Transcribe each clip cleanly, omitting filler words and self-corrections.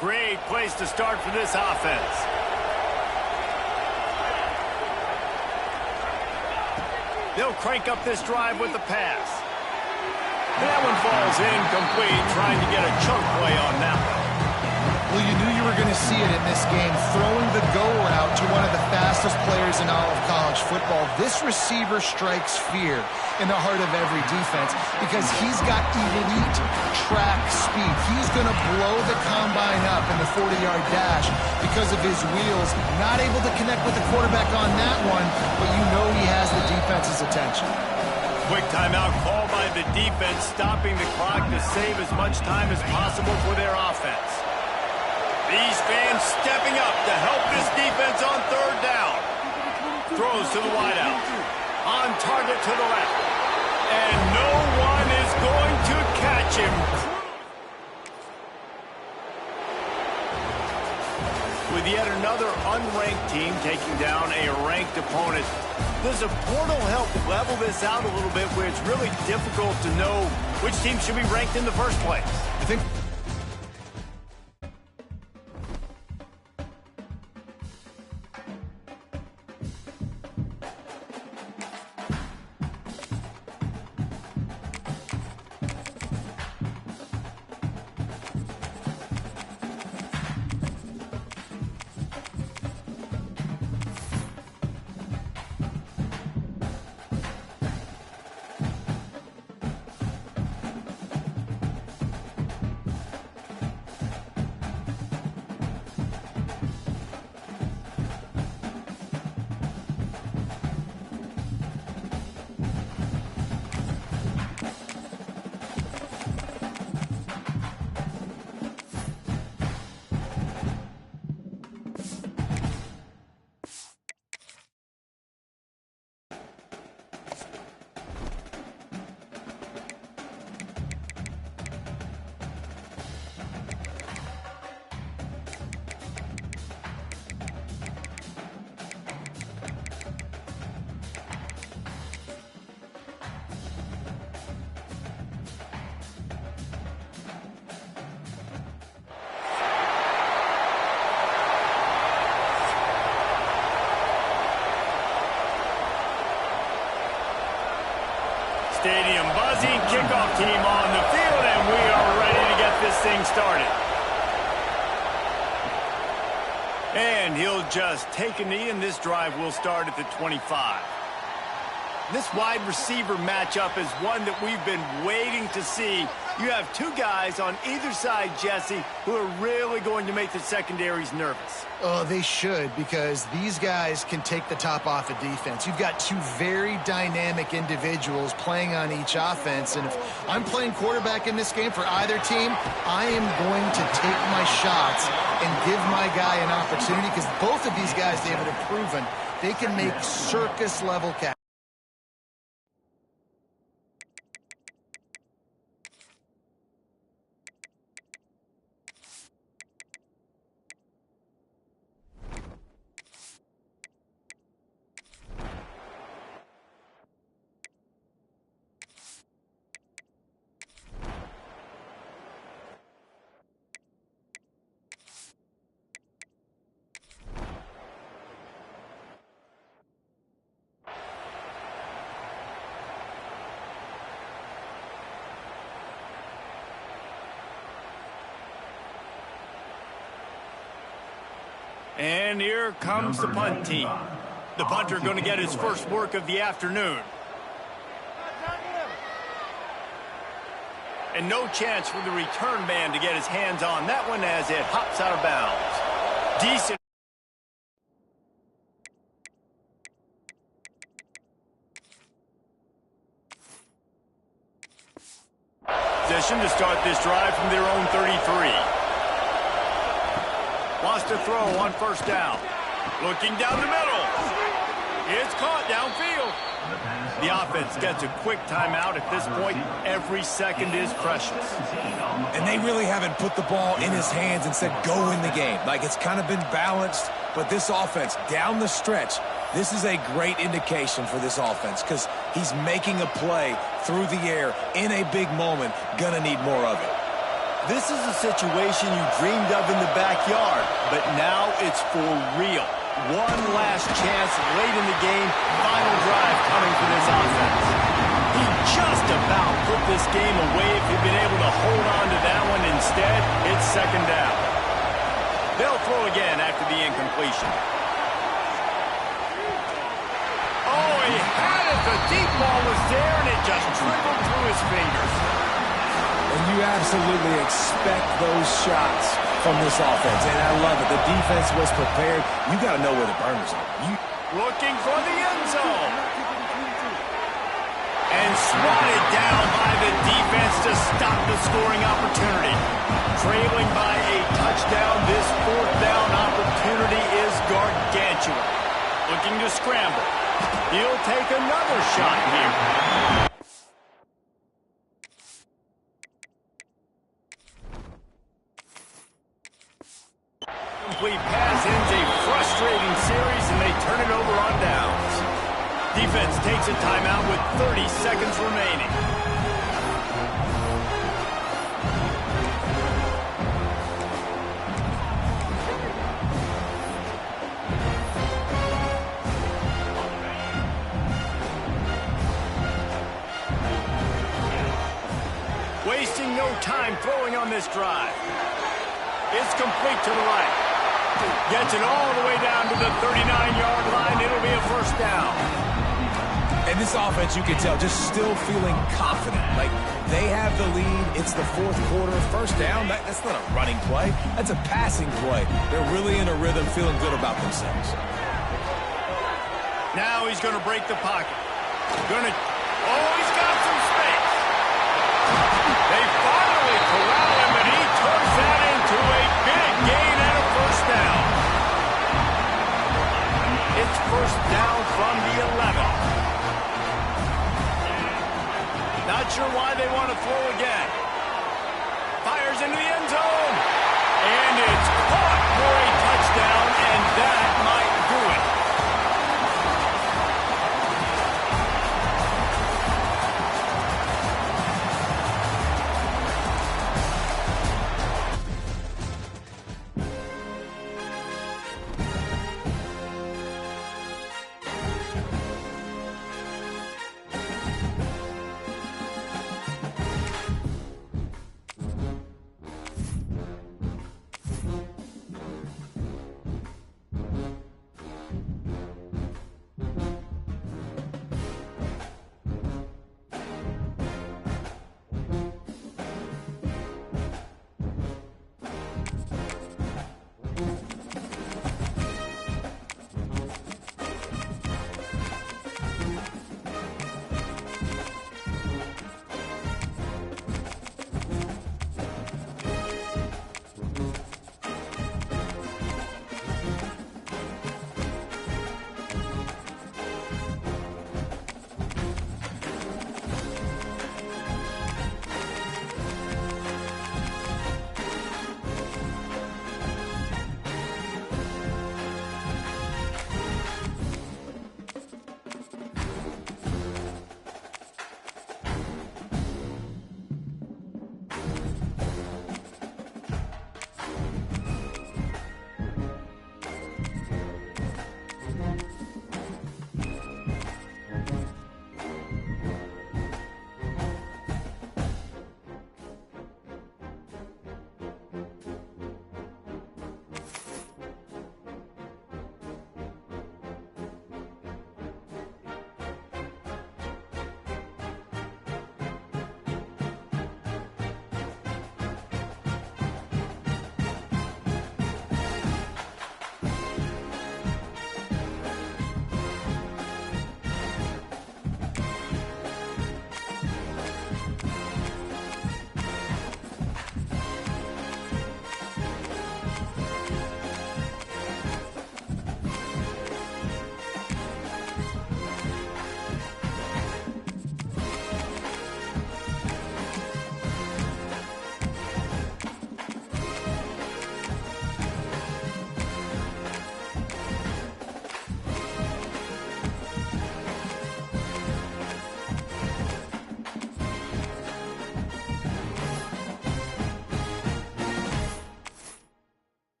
Great place to start for this offense. They'll crank up this drive with the pass. That one falls incomplete, trying to get a chunk play on that one. Well, you knew you were going to see it in this game, throwing the go route to one of the fastest players in all of college football. This receiver strikes fear in the heart of every defense because he's got elite track speed. He's going to blow the combine up in the 40-yard dash because of his wheels. Not able to connect with the quarterback on that one, but you know he has the defense's attention. Quick timeout called by the defense, stopping the clock to save as much time as possible for their offense. These fans stepping up to help this defense on third down. Throws to the wideout. On target to the left. And no one is going to catch him. With yet another unranked team taking down a ranked opponent, does a portal help level this out a little bit where it's really difficult to know which team should be ranked in the first place? I think Stadium buzzing, kickoff team on the field, and we are ready to get this thing started. And he'll just take a knee, and this drive will start at the 25. This wide receiver matchup is one that we've been waiting to see. You have two guys on either side, Jesse, who are really going to make the secondaries nervous. Oh, they should, because these guys can take the top off a defense. You've got two very dynamic individuals playing on each offense, and if I'm playing quarterback in this game for either team, I am going to take my shots and give my guy an opportunity, because both of these guys, David, have proven they can make circus-level catches. And here comes the punt team. The punter going to get his first work of the afternoon. And no chance for the return man to get his hands on that one as it hops out of bounds. Decent. Position to start this drive from their own 33. Wants to throw on first down. Looking down the middle. It's caught downfield. The offense gets a quick timeout at this point. Every second is precious. And they really haven't put the ball in his hands and said, go in the game. Like, it's kind of been balanced. But this offense, down the stretch, this is a great indication for this offense because he's making a play through the air in a big moment. Gonna need more of it. This is a situation you dreamed of in the backyard, but now it's for real. One last chance late in the game, final drive coming for this offense. He just about put this game away if he'd been able to hold on to that one. Instead, it's second down. They'll throw again after the incompletion. Oh, he had it. The deep ball was there, and it just dribbled through his fingers. And you absolutely expect those shots from this offense, and I love it. The defense was prepared. You got to know where the burners are. Looking for the end zone. And swatted down by the defense to stop the scoring opportunity. Trailing by a touchdown, this fourth down opportunity is gargantuan. Looking to scramble. He'll take another shot here. Complete pass ends a frustrating series, and they turn it over on downs. Defense takes a timeout with 30 seconds remaining. Wasting no time throwing on this drive. It's complete to the right. Gets it all the way down to the 39-yard line. It'll be a first down. And this offense, you can tell, just still feeling confident. Like, they have the lead. It's the fourth quarter. First down, that's not a running play. That's a passing play. They're really in a rhythm, feeling good about themselves. Now he's going to break the pocket. He's got some space. They finally corral him, and he turns that into a big gain and a first down. It's first down from the 11. Not sure why they want to throw again. Fires into the end zone. And it's caught for a touchdown, and that might do it.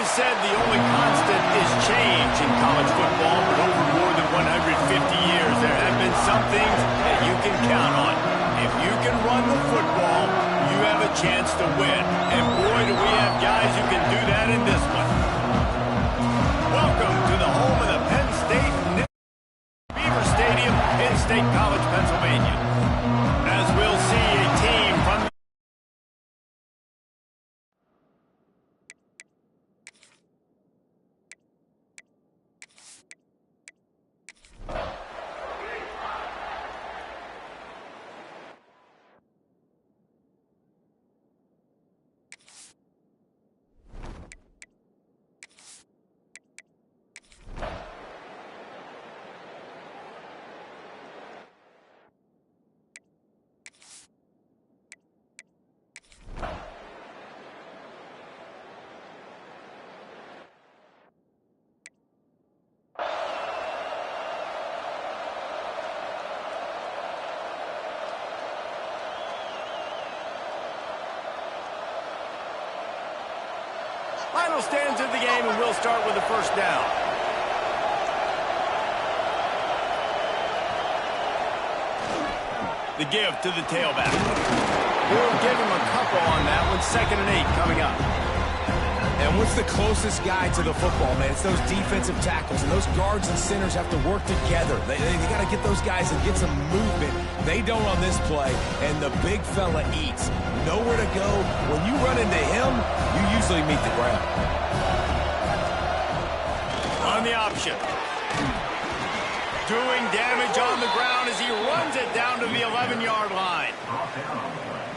said the only constant is change in college football, but over more than 150 years, there have been some things that you can count on. If you can run the football, you have a chance to win. And boy, do we have guys who can do that in this one. Welcome to the home of the Penn State Beaver Stadium in State College, Pennsylvania. As we'll see a team from final stands of the game, and we'll start with the first down. The give to the tailback. We'll give him a couple on that one. 2nd and 8 coming up. And what's the closest guy to the football, man? It's those defensive tackles, and those guards and centers have to work together. They got to get those guys and get some movement. They don't on this play, and the big fella eats. Nowhere to go. When you run into him, you usually meet the ground. On the option. Doing damage on the ground as he runs it down to the 11-yard line.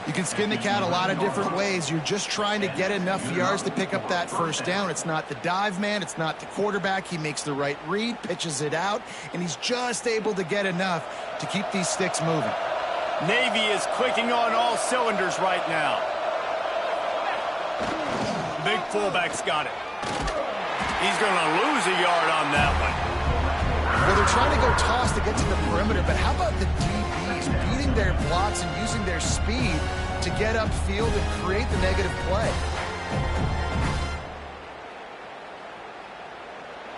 You can skin the cat a lot of different ways. You're just trying to get enough yards to pick up that first down. It's not the dive man. It's not the quarterback. He makes the right read, pitches it out, and he's just able to get enough to keep these sticks moving. Navy is clicking on all cylinders right now. Big fullback's got it. He's going to lose a yard on that one. Well, they're trying to go toss to get to the perimeter, but how about the DBs beating their blocks and using their speed to get upfield and create the negative play?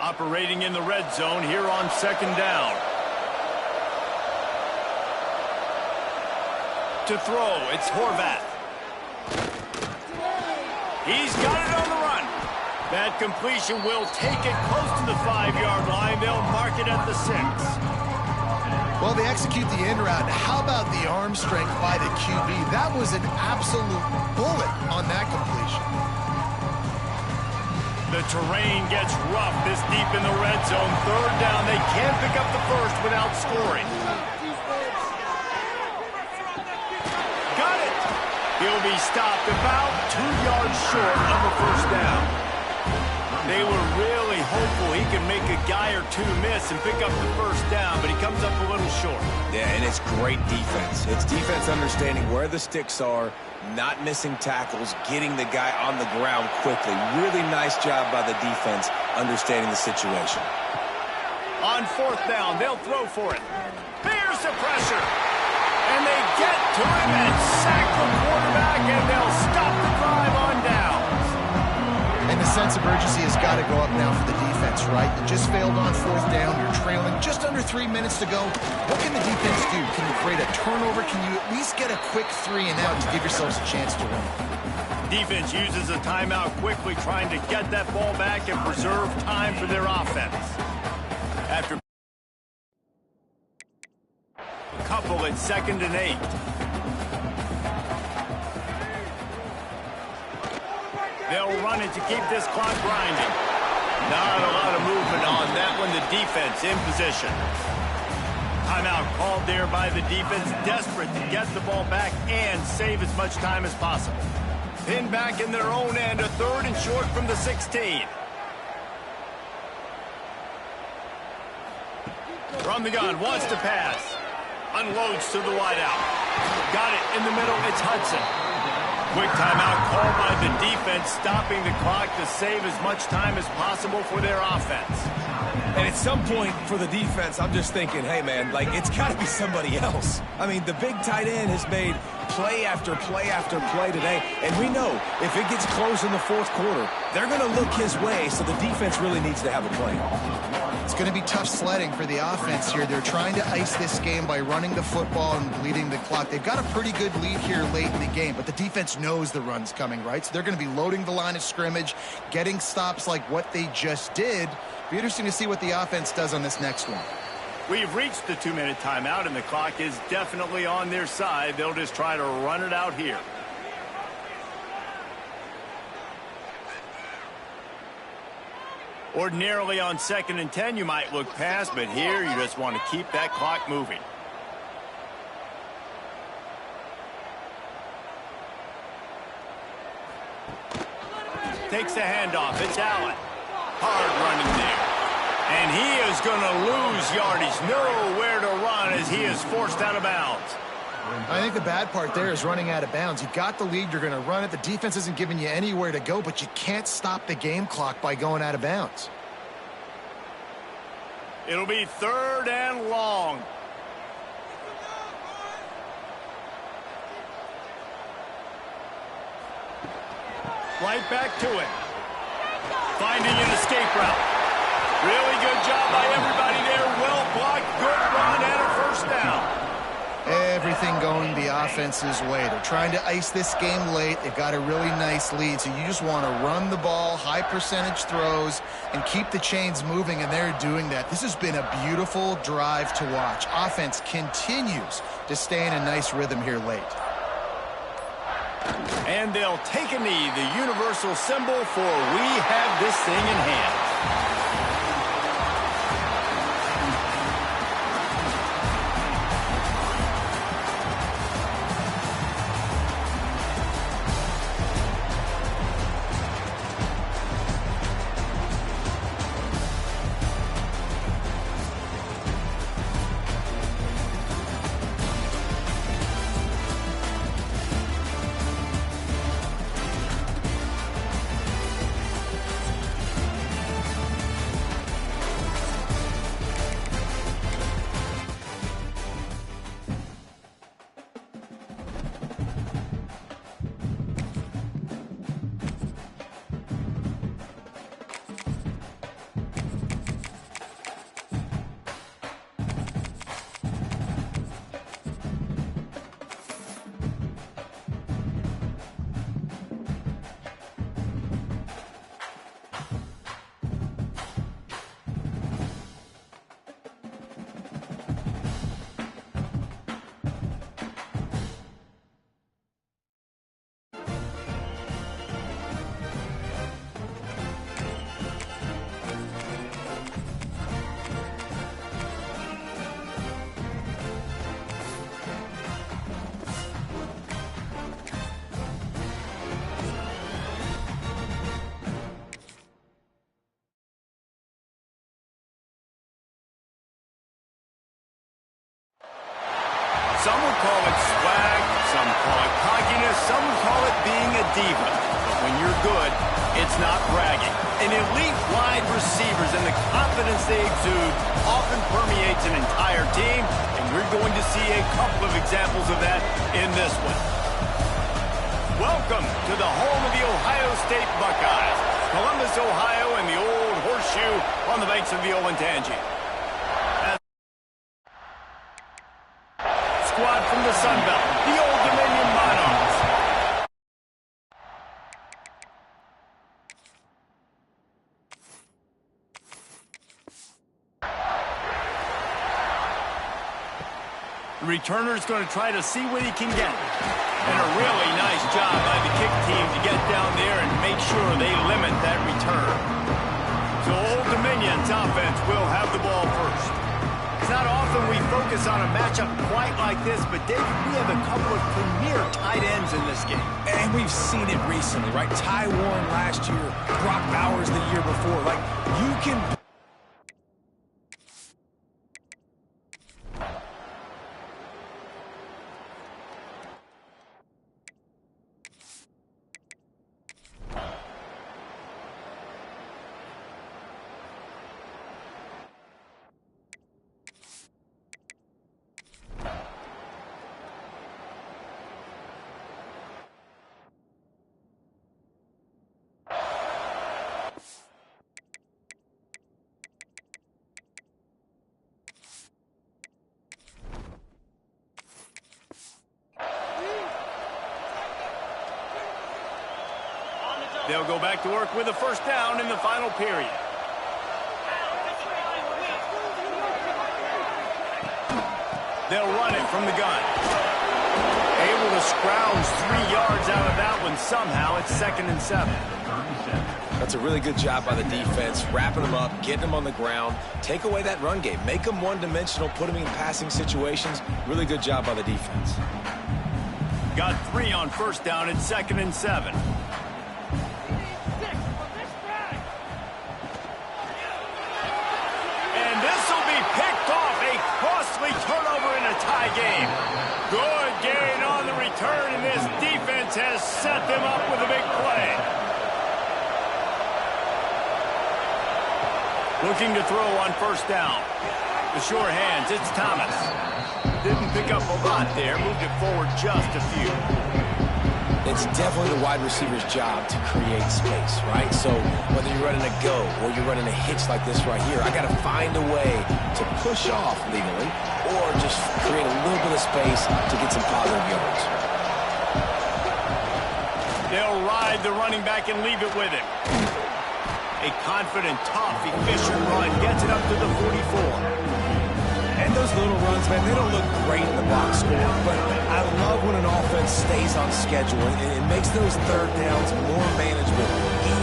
Operating in the red zone here on 2nd down. To throw, it's Horvath. He's got it on the run. That completion will take it close to the 5-yard line. They'll mark it at the 6. Well, they execute the in route. How about the arm strength by the QB? That was an absolute bullet on that completion. The terrain gets rough this deep in the red zone. 3rd down. They can't pick up the first without scoring. Got it. He'll be stopped about 2 yards short of the first down. They were really hopeful he could make a guy or two miss and pick up the first down, but he comes up a little short. Yeah, and it's great defense. It's defense understanding where the sticks are, not missing tackles, getting the guy on the ground quickly. Really nice job by the defense understanding the situation. On 4th down, they'll throw for it. Here's the pressure. And they get to him and sack the quarterback, and they'll stop the drive on down. And the sense of urgency has got to go up now for the defense, right? You just failed on 4th down. You're trailing just under 3 minutes to go. What can the defense do? Can you create a turnover? Can you at least get a quick 3 and out to give yourselves a chance to win? Defense uses a timeout quickly, trying to get that ball back and preserve time for their offense. After a couple at 2nd and 8. They'll run it to keep this clock grinding. Not a lot of movement on that one. The defense in position. Timeout called there by the defense, desperate to get the ball back and save as much time as possible. Pinned back in their own end, a 3rd and short from the 16. From the gun, wants to pass. Unloads to the wideout. Got it in the middle, it's Hudson. Quick timeout called by the defense, stopping the clock to save as much time as possible for their offense. And at some point for the defense, I'm just thinking, hey, man, like, it's got to be somebody else. I mean, the big tight end has made play after play after play today. And we know if it gets close in the fourth quarter, they're going to look his way, so the defense really needs to have a plan. It's going to be tough sledding for the offense here. They're trying to ice this game by running the football and bleeding the clock. They've got a pretty good lead here late in the game, but the defense knows the run's coming, right? So they're going to be loading the line of scrimmage, getting stops like what they just did. Be interesting to see what the offense does on this next one. We've reached the 2-minute timeout, and the clock is definitely on their side. They'll just try to run it out here. Ordinarily on 2nd and 10, you might look past, but here you just want to keep that clock moving. Takes the handoff. It's Allen. Hard running there. And he is going to lose yardage. Nowhere to run as he is forced out of bounds. I think the bad part there is running out of bounds. You got the lead, you're going to run it. The defense isn't giving you anywhere to go, but you can't stop the game clock by going out of bounds. It'll be 3rd and long. Right back to it. Finding an escape route. Really good job by everybody there. Well blocked, good run, and a first down. Everything going the offense's way. They're trying to ice this game late. They've got a really nice lead, so you just want to run the ball, high percentage throws, and keep the chains moving, and they're doing that. This has been a beautiful drive to watch. Offense continues to stay in a nice rhythm here late. And they'll take a knee, the universal symbol for we have this thing in hand. Some would call it swag, some call it cockiness, some would call it being a diva. But when you're good, it's not bragging. An elite wide receivers and the confidence they exude often permeates an entire team, and we're going to see a couple of examples of that in this one. Welcome to the home of the Ohio State Buckeyes, Columbus, Ohio, and the old horseshoe on the banks of the Olentangy. Squad from the Sun Belt, the Old Dominion Monarchs. The returner's going to try to see what he can get. And a really nice job by the kick team to get down there and make sure they limit that return. So Old Dominion's offense will have the ball first. It's not often we focus on a matchup quite like this, but David, we have a couple of premier tight ends in this game. And we've seen it recently, right? Ty Warren last year, Brock Bowers the year before. Like, you can... They'll go back to work with a first down in the final period. They'll run it from the gun. Able to scrounge 3 yards out of that one somehow. It's 2nd and 7. That's a really good job by the defense, wrapping them up, getting them on the ground. Take away that run game. Make them one-dimensional, put them in passing situations. Really good job by the defense. Got 3 on first down. It's 2nd and 7. And this will be picked off. A costly turnover in a tie game. Good gain on the return, and this defense has set them up with a big play. Looking to throw on first down. The sure hands, it's Thomas. Didn't pick up a lot there, moved it forward just a few. It's definitely the wide receiver's job to create space, right? So whether you're running a go or you're running a hitch like this right here, I got to find a way to push off legally or just create a little bit of space to get some positive yards. They'll ride the running back and leave it with him. A confident, tough, efficient run gets it up to the 44. And those little runs, man, they don't look great in the box score, but I love when an offense stays on schedule, and it makes those third downs more manageable,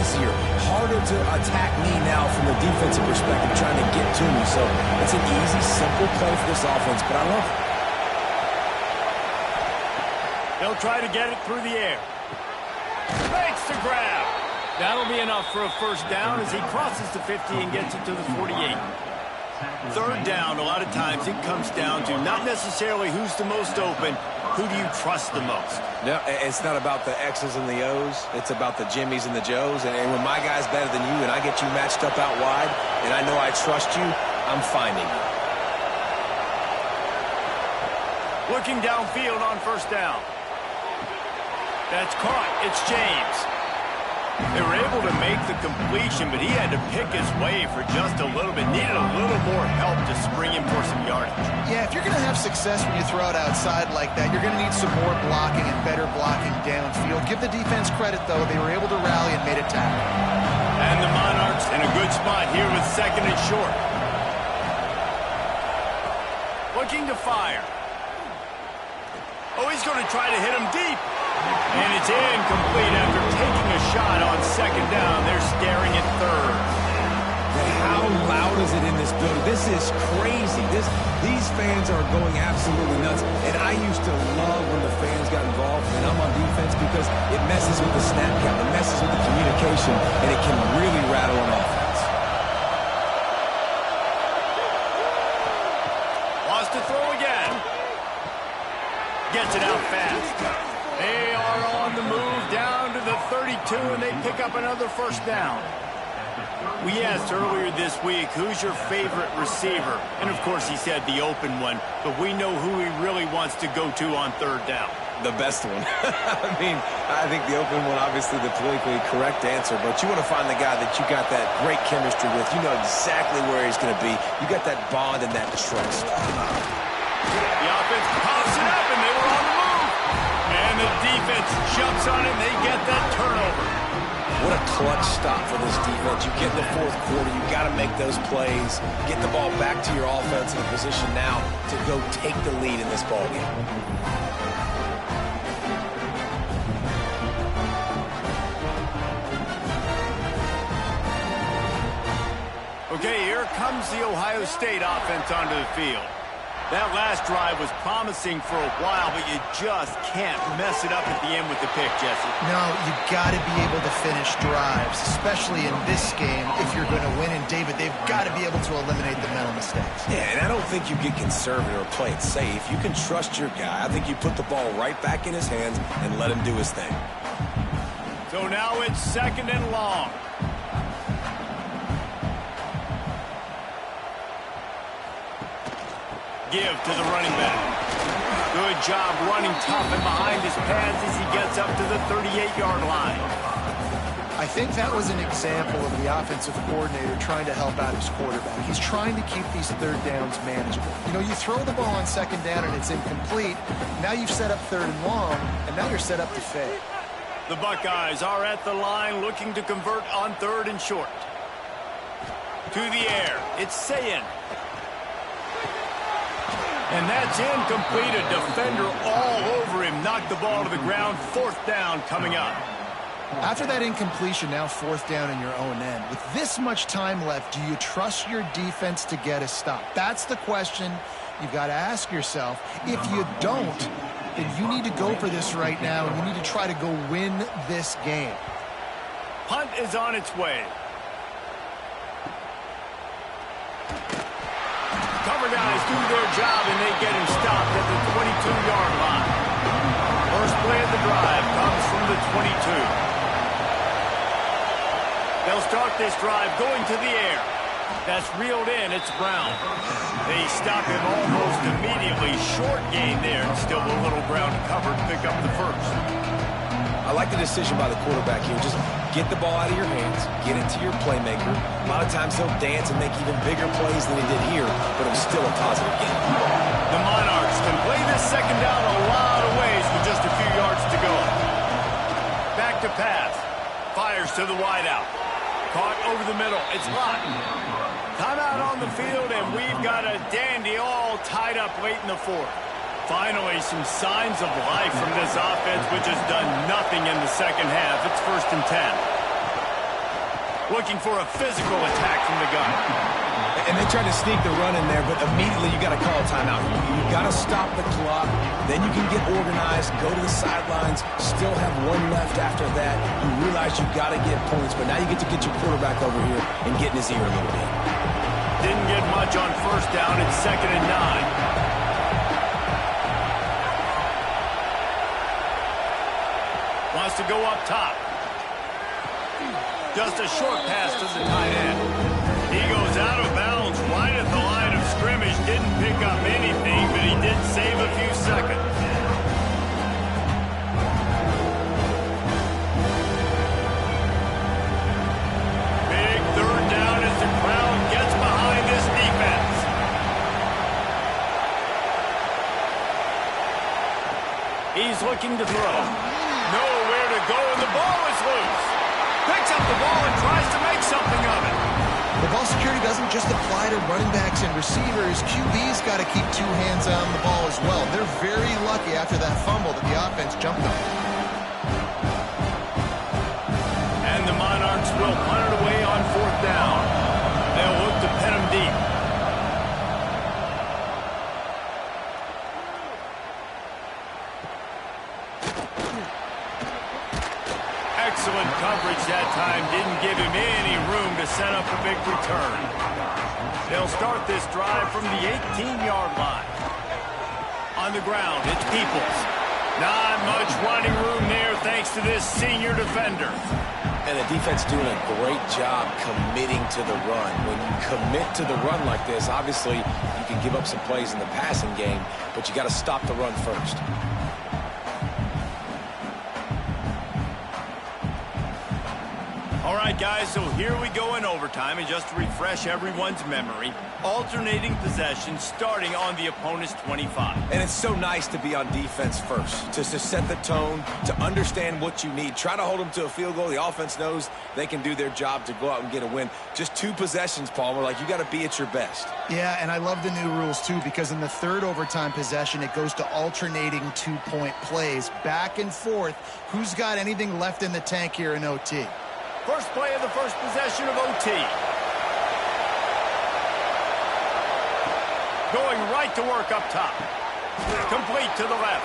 easier, harder to attack me now from the defensive perspective, trying to get to me. So it's an easy, simple play for this offense, but I love it. They'll try to get it through the air. Makes the grab. That'll be enough for a first down as he crosses the 50 and gets it to the 48. Third down, a lot of times it comes down to not necessarily who's the most open, who do you trust the most? No, it's not about the X's and the O's. It's about the Jimmys and the Joes. And when my guy's better than you and I get you matched up out wide and I know I trust you, I'm finding you. Looking downfield on first down. That's caught. It's James. They were able to make the completion, but he had to pick his way for just a little bit. Needed a little more help to spring him for some yardage. Yeah, if you're going to have success when you throw it outside like that, you're going to need some more blocking and better blocking downfield. Give the defense credit, though. They were able to rally and made a tackle. And the Monarchs in a good spot here with 2nd and short. Looking to fire. Oh, he's going to try to hit him deep. And it's incomplete after taking a shot on 2nd down. They're staring at 3rd. How loud is it in this building? This is crazy. These fans are going absolutely nuts. And I used to love when the fans got involved when I'm on defense because it messes with the snap count, it messes with the communication, and it can really rattle an offense. Wants to throw again. Gets it out fast. They are on the move down to the 32, and they pick up another first down. We asked earlier this week, who's your favorite receiver? And, of course, he said the open one, but we know who he really wants to go to on 3rd down. The best one. I think the open one, obviously the politically correct answer, but you want to find the guy that you got that great chemistry with. You know exactly where he's going to be. You got that bond and that trust. The offense pops it up, and they were on the move. And the defense jumps on it, and they get that turnover. What a clutch stop for this defense. You get in the 4th quarter, you got to make those plays, get the ball back to your offense in a position now to go take the lead in this ball game. Okay, here comes the Ohio State offense onto the field. That last drive was promising for a while, but you just can't mess it up at the end with the pick, Jesse. No, you got to be able to finish drives, especially in this game if you're going to win. And, David, they've got to be able to eliminate the mental mistakes. Yeah, and I don't think you get conservative or play it safe. You can trust your guy. I think you put the ball right back in his hands and let him do his thing. So now it's 2nd and long. Give to the running back. Good job running tough and behind his pads as he gets up to the 38-yard line. I think that was an example of the offensive coordinator trying to help out his quarterback. He's trying to keep these 3rd downs manageable. You know, you throw the ball on 2nd down and it's incomplete. Now you've set up 3rd and long, and now you're set up to fail. The Buckeyes are at the line looking to convert on 3rd and short. To the air. It's Sayin. And that's incomplete. A defender all over him. Knocked the ball to the ground. 4th down coming up. After that incompletion, now 4th down in your own end. With this much time left, do you trust your defense to get a stop? That's the question you've got to ask yourself. If you don't, then you need to go for this right now, and you need to try to go win this game. Punt is on its way. Cover guys do their job, and they get him stopped at the 22-yard line. First play of the drive comes from the 22. They'll start this drive going to the air. That's reeled in. It's Brown. They stop him almost immediately. Short gain there. Still a little ground to cover to pick up the first. I like the decision by the quarterback here. Just get the ball out of your hands. Get it to your playmaker. A lot of times he'll dance and make even bigger plays than he did here, but it was still a positive game. The Monarchs can play this second down a lot of ways with just a few yards to go. Back to pass. Fires to the wideout. Caught over the middle. It's Lott. Timeout on the field, and we've got a dandy all tied up late in the 4th. Finally, some signs of life from this offense, which has done nothing in the second half. It's 1st and 10. Looking for a physical attack from the gun. And they tried to sneak the run in there, but immediately you got to call a timeout. You got to stop the clock. Then you can get organized, go to the sidelines, still have one left after that. You realize you got to get points, but now you get to get your quarterback over here and get in his ear a little bit. Didn't get much on 1st down. It's 2nd and 9. Wants to go up top. Just a short pass to the tight end. He goes out of bounds right at the line of scrimmage. Didn't pick up anything, but he did save a few seconds. Big 3rd down as the crowd gets behind this defense. He's looking to throw. Nowhere to go, and the ball is loose. Picks up the ball and tries to make something of it. The ball security doesn't just apply to running backs and receivers. QB's got to keep 2 hands on the ball as well. They're very lucky after that fumble that the offense jumped on. And the Monarchs will punt it away on 4th down. They'll look to pin him deep. Excellent coverage that time. Didn't give him any room to set up a big return. They'll start this drive from the 18-yard line. On the ground, it's Peoples. Not much running room there thanks to this senior defender. And the defense doing a great job committing to the run. When you commit to the run like this, obviously you can give up some plays in the passing game, but you got to stop the run first. All right, guys, so here we go in overtime, and just to refresh everyone's memory, alternating possession starting on the opponent's 25. And it's so nice to be on defense first, to set the tone, to understand what you need. Try to hold them to a field goal. The offense knows they can do their job to go out and get a win. Just 2 possessions, Palmer, like you got to be at your best. Yeah, and I love the new rules, too, because in the 3rd overtime possession, it goes to alternating 2-point plays. Back and forth. Who's got anything left in the tank here in OT? First play of the first possession of OT. Going right to work up top. Complete to the left.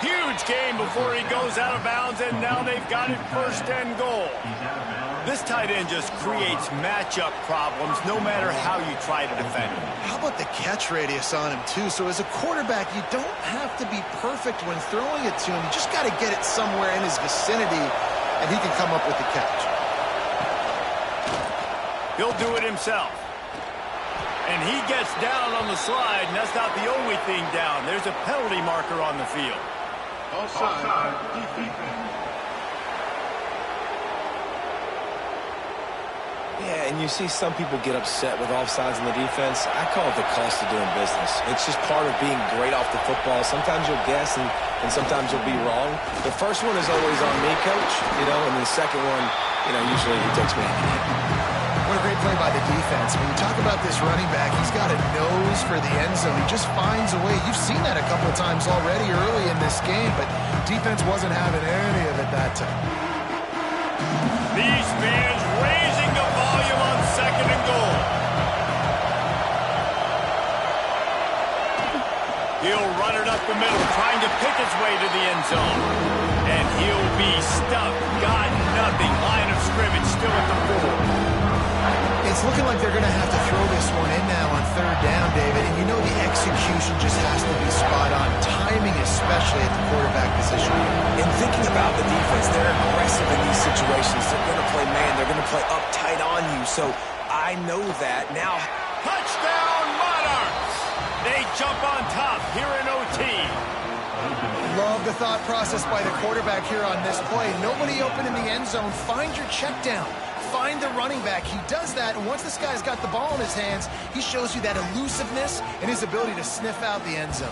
Huge gain before he goes out of bounds, and now they've got it 1st and goal. This tight end just creates matchup problems no matter how you try to defend him. How about the catch radius on him, too? So as a quarterback, you don't have to be perfect when throwing it to him. You just got to get it somewhere in his vicinity, and he can come up with the catch. He'll do it himself. And he gets down on the slide, and that's not the only thing down. There's a penalty marker on the field. Yeah, and you see some people get upset with offsides in the defense. I call it the cost of doing business. It's just part of being great off the football. Sometimes you'll guess, and sometimes you'll be wrong. The first one is always on me, Coach, and the second one, usually he takes me. What a great play by the defense. When you talk about this running back, he's got a nose for the end zone. He just finds a way. You've seen that a couple of times already early in this game, but defense wasn't having any of it that time. These fans raising the volume on 2nd and goal. He'll run it up the middle, trying to pick his way to the end zone. And he'll be stuffed. Got nothing. Line of scrimmage still at the 4. It's looking like they're going to have to throw this one in now on 3rd down, David. And the execution just has to be spot on. Timing especially at the quarterback position. In thinking about the defense, they're aggressive in these situations. They're going to play man. They're going to play up tight on you. So I know that. Now, touchdown Monarchs! They jump on top here in OT. Love the thought process by the quarterback here on this play. Nobody open in the end zone. Find your check down. Find the running back. He does that, and once this guy's got the ball in his hands, he shows you that elusiveness and his ability to sniff out the end zone.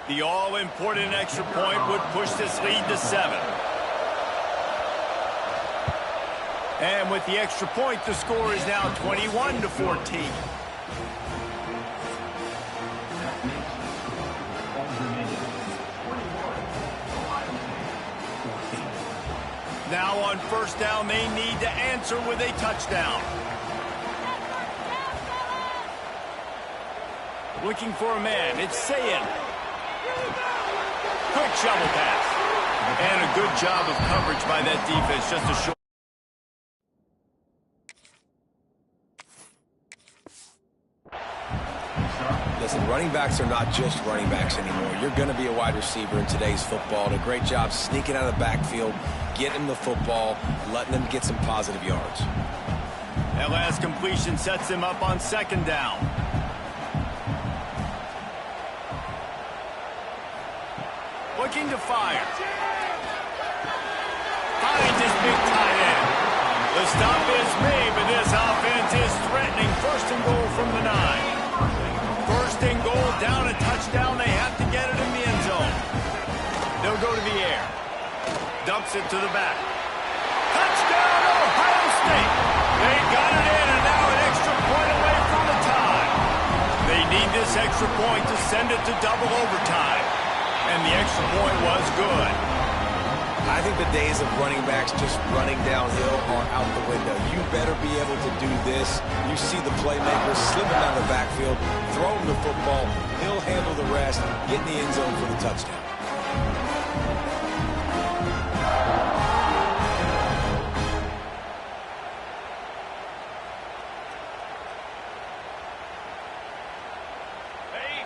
The all-important extra point would push this lead to 7. And with the extra point, the score is now 21-14. Now on 1st down, they need to answer with a touchdown. Looking for a man. It's Sayin. Quick shovel pass. And a good job of coverage by that defense. Just a short. Listen, running backs are not just running backs anymore. You're going to be a wide receiver in today's football. Did a great job sneaking out of the backfield, getting the football, letting them get some positive yards. That last completion sets him up on 2nd down. Looking to fire. Finds his big tight end. The stop is made, but this offense is threatening. 1st and goal from the 9. 1st and goal, down a touchdown. They have to get it in the end zone. They'll go to the air. Dumps it to the back. Touchdown, Ohio State. They got it in, and now an extra point away from the tie. They need this extra point to send it to double overtime. And the extra point was good. I think the days of running backs just running downhill are out the window. You better be able to do this. You see the playmaker slipping down the backfield, throw him the football, he'll handle the rest, get in the end zone for the touchdown.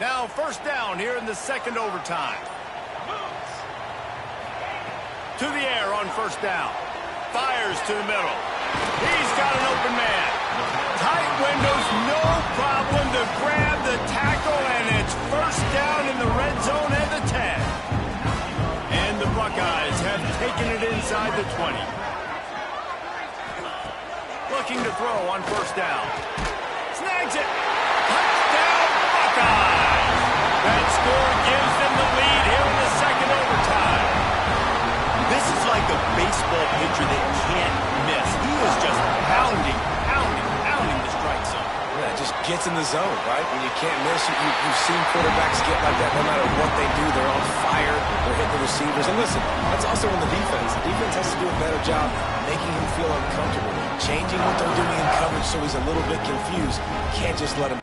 Now 1st down here in the 2nd overtime. To the air on 1st down. Fires to the middle. He's got an open man. Tight windows, no problem to grab the tackle, and it's 1st down in the red zone at the 10. And the Buckeyes have taken it inside the 20. Looking to throw on 1st down. Snags it. Touchdown, Buckeyes. That score gives them the lead here in the 2nd overtime. This is like a baseball pitcher that can't miss. He is just pounding the strike zone. Yeah, it just gets in the zone, right? When you can't miss, you've seen quarterbacks get like that. No matter what they do, they're on fire. They're hitting the receivers. And listen, that's also on the defense. The defense has to do a better job making him feel uncomfortable, changing what they're doing in coverage so he's a little bit confused. You can't just let him.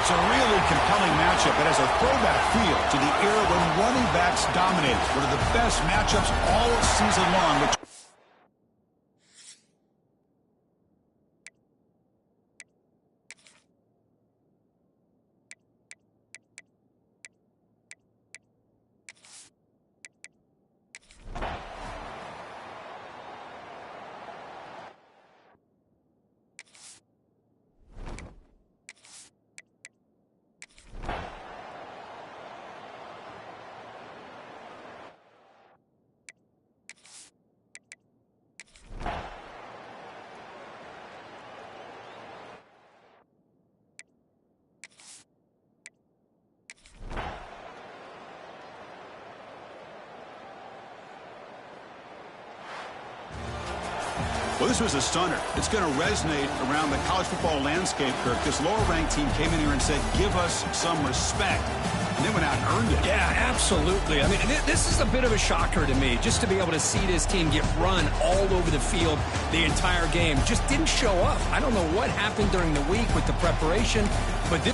It's a really compelling matchup that has a throwback feel to the era when running backs dominated. One of the best matchups all season long. Well, this was a stunner. It's going to resonate around the college football landscape, Kirk. This lower-ranked team came in here and said, give us some respect. And they went out and earned it. Yeah, absolutely. I mean, this is a bit of a shocker to me, just to be able to see this team get run all over the field the entire game. Just didn't show up. I don't know what happened during the week with the preparation, but this...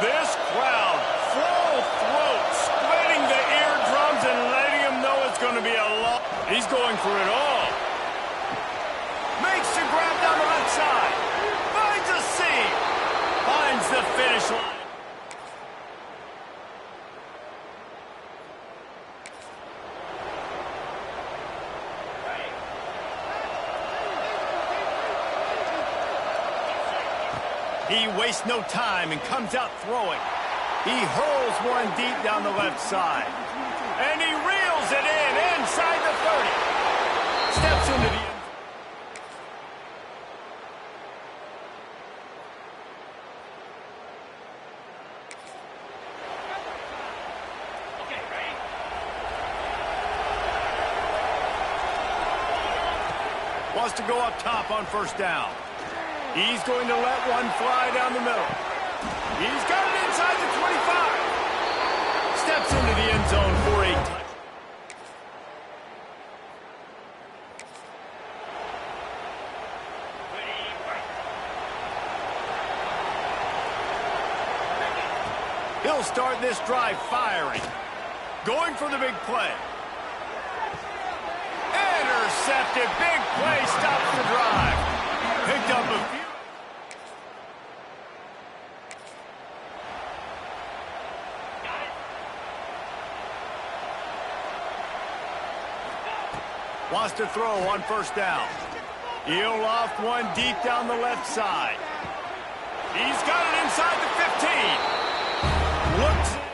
This crowd, full throat, splitting the eardrums and letting him know it's going to be a lot. He's going for it all. Makes the grab down the left side. Finds a seam. Finds the finish line. He wastes no time and comes out throwing. He hurls one deep down the left side. And he reels it in inside the 30. Steps into the end. Wants to go up top on first down. He's going to let one fly down the middle. He's got it inside the 25. Steps into the end zone for a touchdown. He'll start this drive firing. Going for the big play. intercepted. Big play stops the drive. Picked up a few. Wants to throw on first down. He'll loft one deep down the left side. He's got it inside the 15. Looks.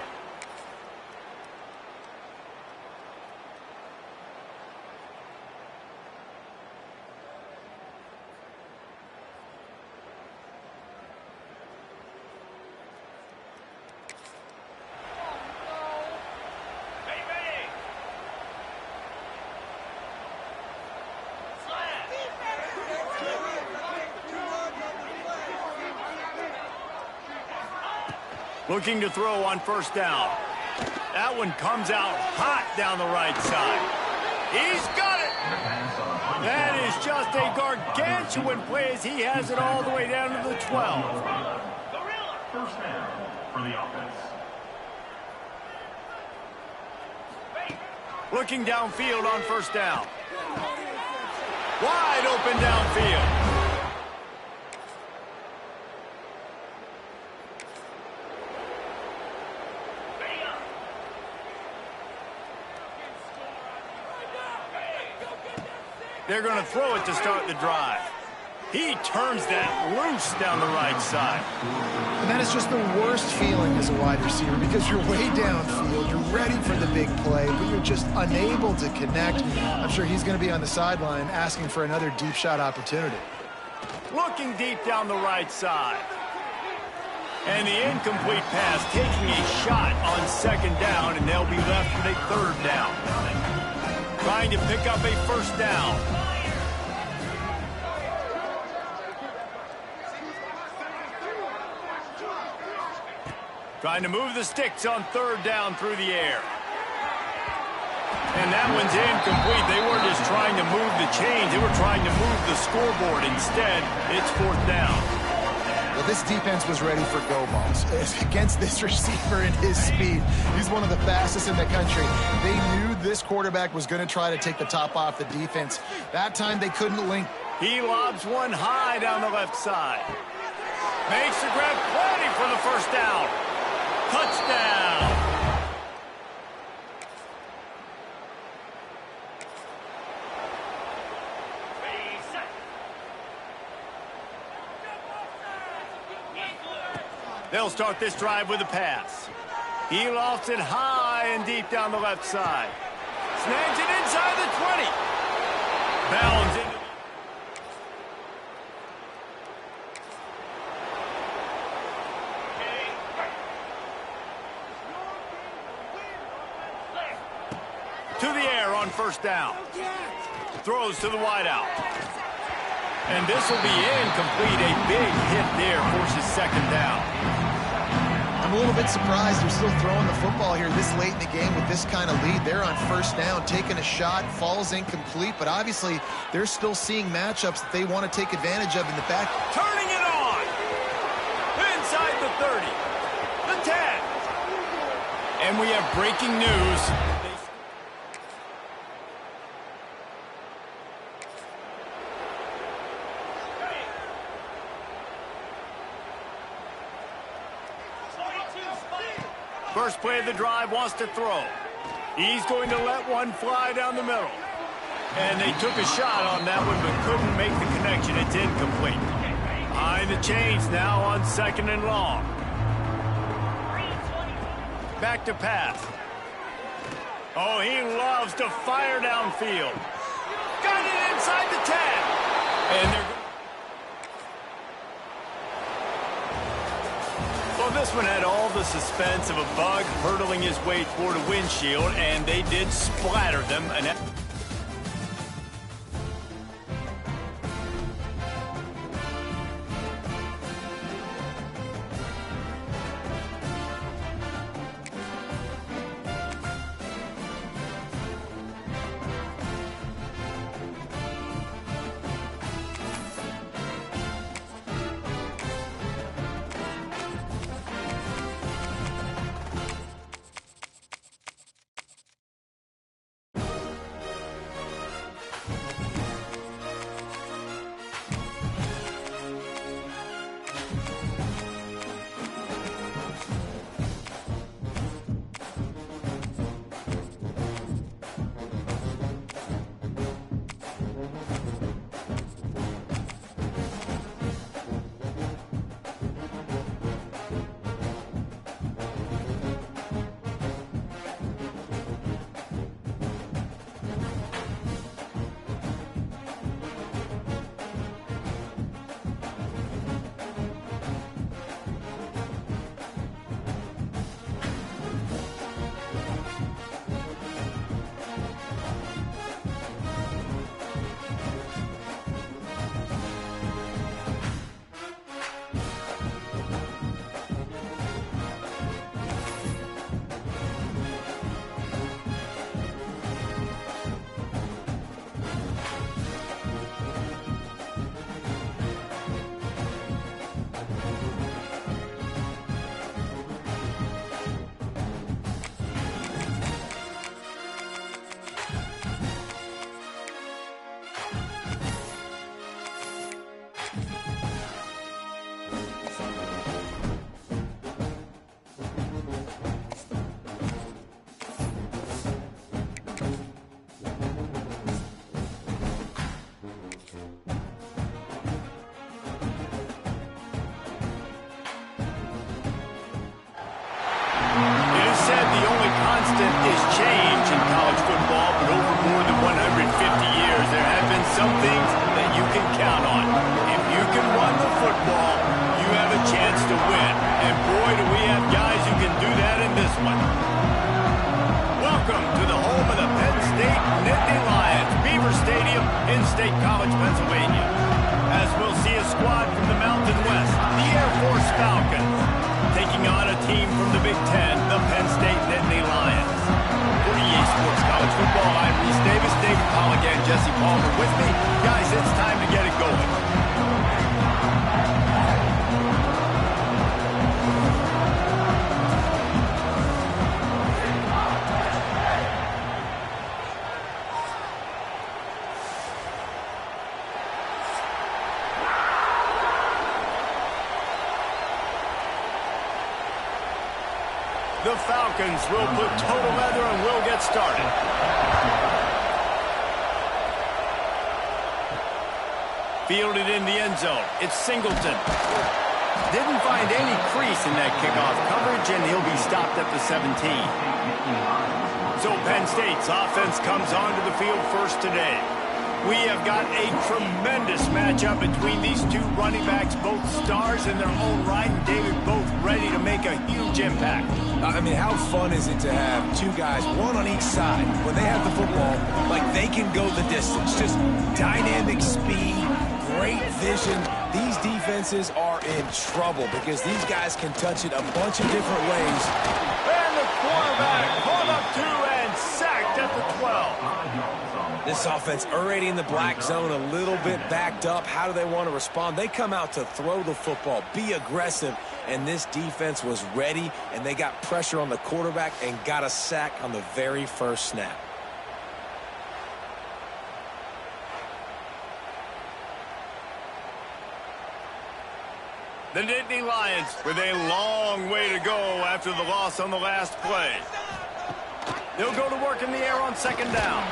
Looking to throw on first down. That one comes out hot down the right side. He's got it! That is just a gargantuan play as he has it all the way down to the 12. First down for the offense. Looking downfield on first down. Wide open downfield. They're going to throw it to start the drive. He turns that loose down the right side. And that is just the worst feeling as a wide receiver because you're way downfield, you're ready for the big play, but you're just unable to connect. I'm sure he's going to be on the sideline asking for another deep shot opportunity. Looking deep down the right side. And the incomplete pass taking a shot on second down, and they'll be left with a third down. Trying to pick up a first down. Trying to move the sticks on third down through the air. And that one's incomplete. They weren't just trying to move the chains. They were trying to move the scoreboard. Instead, it's fourth down. Well, this defense was ready for go balls. Against this receiver and his speed, he's one of the fastest in the country. They knew this quarterback was going to try to take the top off the defense. That time they couldn't link. He lobs one high down the left side. Makes the grab, plenty for the first down. Touchdown. They'll start this drive with a pass. He lofts it high and deep down the left side. Snags it inside the 20. Bounds into to the air on first down. Throws to the wideout. And this will be incomplete. A big hit there forces second down. I'm a little bit surprised they're still throwing the football here this late in the game with this kind of lead. They're on first down, taking a shot, falls incomplete, but obviously they're still seeing matchups that they want to take advantage of in the back. Turning it on. Inside the 30. The 10. And we have breaking news. First play of the drive, wants to throw. He's going to let one fly down the middle. And they took a shot on that one, but couldn't make the connection. It's incomplete. Behind the chains now on second and long. Back to pass. Oh, he loves to fire downfield. Got it inside the 10. And they're... Well, this one had all the suspense of a bug hurtling his way toward a windshield, and they did splatter them. Welcome to the home of the Penn State Nittany Lions, Beaver Stadium in State College, Pennsylvania. As we'll see a squad from the Mountain West, the Air Force Falcons, taking on a team from the Big Ten, the Penn State Nittany Lions. For EA Sports College Football, I'm Reese Davis, David Pollack, and Jesse Palmer with me. Guys, it's time to get it going. The Falcons will put total leather and will get started. Fielded in the end zone. It's Singleton. Didn't find any crease in that kickoff coverage, and he'll be stopped at the 17. So Penn State's offense comes onto the field first today. We have got a tremendous matchup between these two running backs, both stars in their own right, and David, both ready to make a huge impact. I mean, how fun is it to have two guys, one on each side, when they have the football, like they can go the distance. Just dynamic speed, great vision. These defenses are in trouble because these guys can touch it a bunch of different ways. And the quarterback caught up to and sacked at the 12. This offense already in the black zone, a little bit backed up. How do they want to respond? They come out to throw the football, be aggressive, and this defense was ready, and they got pressure on the quarterback and got a sack on the very first snap. The Nittany Lions with a long way to go after the loss on the last play. They'll go to work in the air on second down.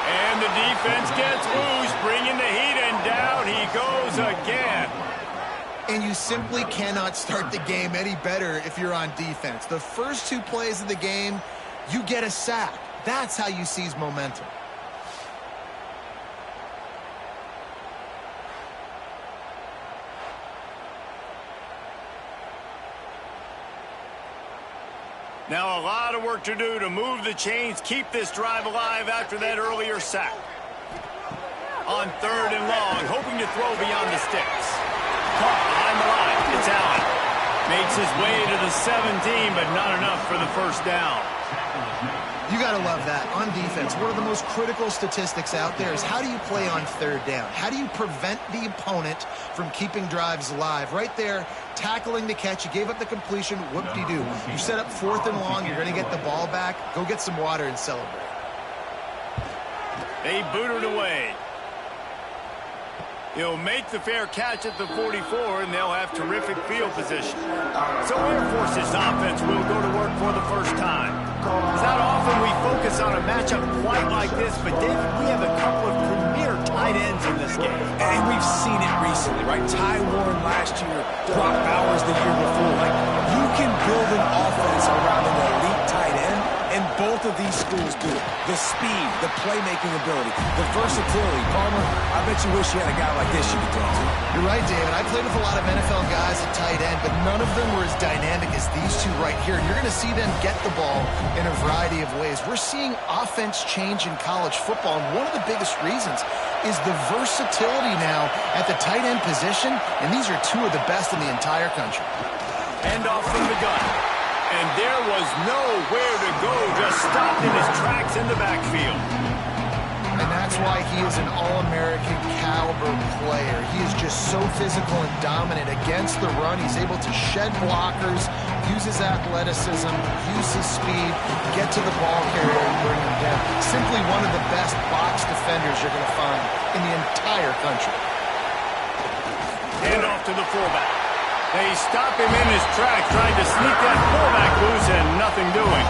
And the defense gets loose, bringing the heat, and down he goes again. And you simply cannot start the game any better if you're on defense. The first two plays of the game, you get a sack. That's how you seize momentum. Now a lot of work to do to move the chains, keep this drive alive after that earlier sack. On third and long, hoping to throw beyond the sticks. Caught behind the line. It's Allen. Makes his way to the 17, but not enough for the first down. You got to love that. On defense, one of the most critical statistics out there is how do you play on third down? How do you prevent the opponent from keeping drives alive? Right there, tackling the catch. You gave up the completion. Whoop-de-doo. You set up fourth and long. You're going to get the ball back. Go get some water and celebrate. They boot it away. He'll make the fair catch at the 44, and they'll have terrific field position. So Air Force's offense will go to work for the first time. It's not often we focus on a matchup quite like this, but David, we have a couple of premier tight ends in this game. And we've seen it recently, right? Ty Warren last year, Brock Bowers the year before. Like, you can build an offense around an elite tight end, and both of these schools do it. The speed, the playmaking ability, the versatility. Palmer, I bet you wish you had a guy like this you could talk to. You're right, David. I played with a lot of NFL guys at tight end, but none of them were as dynamic as these two right here. And you're going to see them get the ball in a variety of ways. We're seeing offense change in college football, and one of the biggest reasons is the versatility now at the tight end position, and these are two of the best in the entire country. Hand off from the gun. And there was nowhere to go, just stopped in his tracks in the backfield. And that's why he is an All-American caliber player. He is just so physical and dominant against the run. He's able to shed blockers, use his athleticism, use his speed, get to the ball carrier and bring him down. Simply one of the best box defenders you're going to find in the entire country. Hand off to the fullback. They stop him in his tracks, trying to sneak that fullback loose, and nothing doing.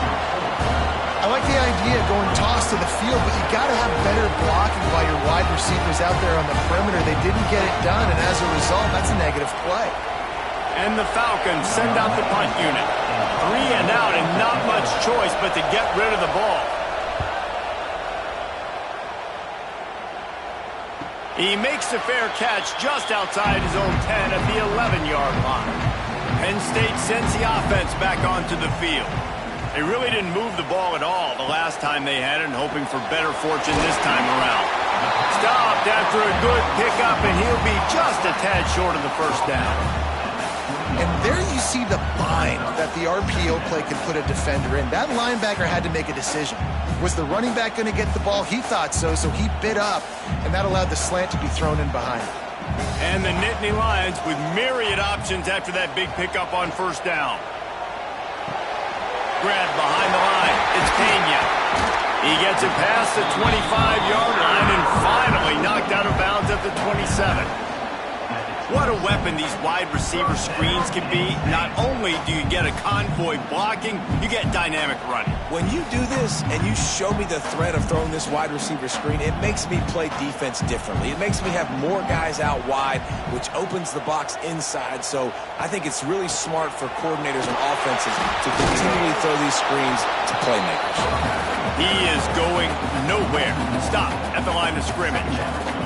I like the idea of going toss to the field, but you got to have better blocking while your wide receivers out there on the perimeter. They didn't get it done, and as a result, that's a negative play. And the Falcons send out the punt unit. 3 and out, and not much choice but to get rid of the ball. He makes the fair catch just outside his own 10 at the 11-yard line. Penn State sends the offense back onto the field. They really didn't move the ball at all the last time they had it, and hoping for better fortune this time around. Stopped after a good pickup, and he'll be just a tad short of the first down. And there you see the bind that the RPO play can put a defender in. That linebacker had to make a decision. Was the running back going to get the ball? He thought so, so he bit up, and that allowed the slant to be thrown in behind. And the Nittany Lions with myriad options after that big pickup on first down. Grab behind the line. It's Pena. He gets it past the 25-yard line and finally knocked out of bounds at the 27. What a weapon these wide receiver screens can be. Not only do you get a convoy blocking, you get dynamic running. When you do this and you show me the threat of throwing this wide receiver screen, it makes me play defense differently. It makes me have more guys out wide, which opens the box inside. So I think it's really smart for coordinators and offenses to continually throw these screens to playmakers. He is going nowhere. Stop at the line of scrimmage.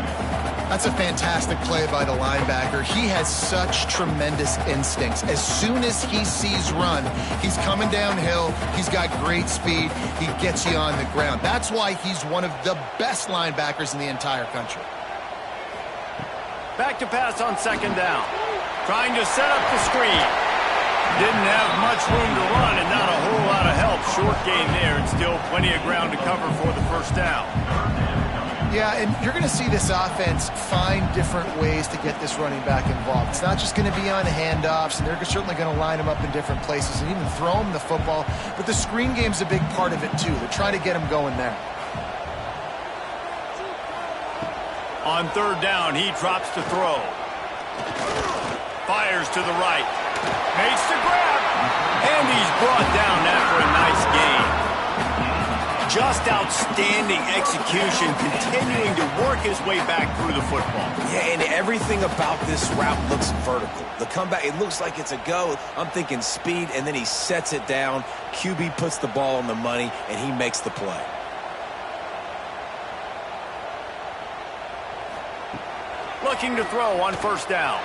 That's a fantastic play by the linebacker. He has such tremendous instincts. As soon as he sees run, he's coming downhill. He's got great speed. He gets you on the ground. That's why he's one of the best linebackers in the entire country. Back to pass on second down. Trying to set up the screen. Didn't have much room to run and not a whole lot of help. Short gain there and still plenty of ground to cover for the first down. Yeah, and you're going to see this offense find different ways to get this running back involved. It's not just going to be on handoffs, and they're certainly going to line him up in different places and even throw him the football. But the screen game's a big part of it, too. They're trying to get him going there. On third down, he drops to throw. Fires to the right. Makes the grab. And he's brought down after a nice gain. Just outstanding execution, continuing to work his way back through the football. Yeah, and everything about this route looks vertical. The comeback, it looks like it's a go. I'm thinking speed, and then he sets it down. QB puts the ball on the money, and he makes the play. Looking to throw on first down.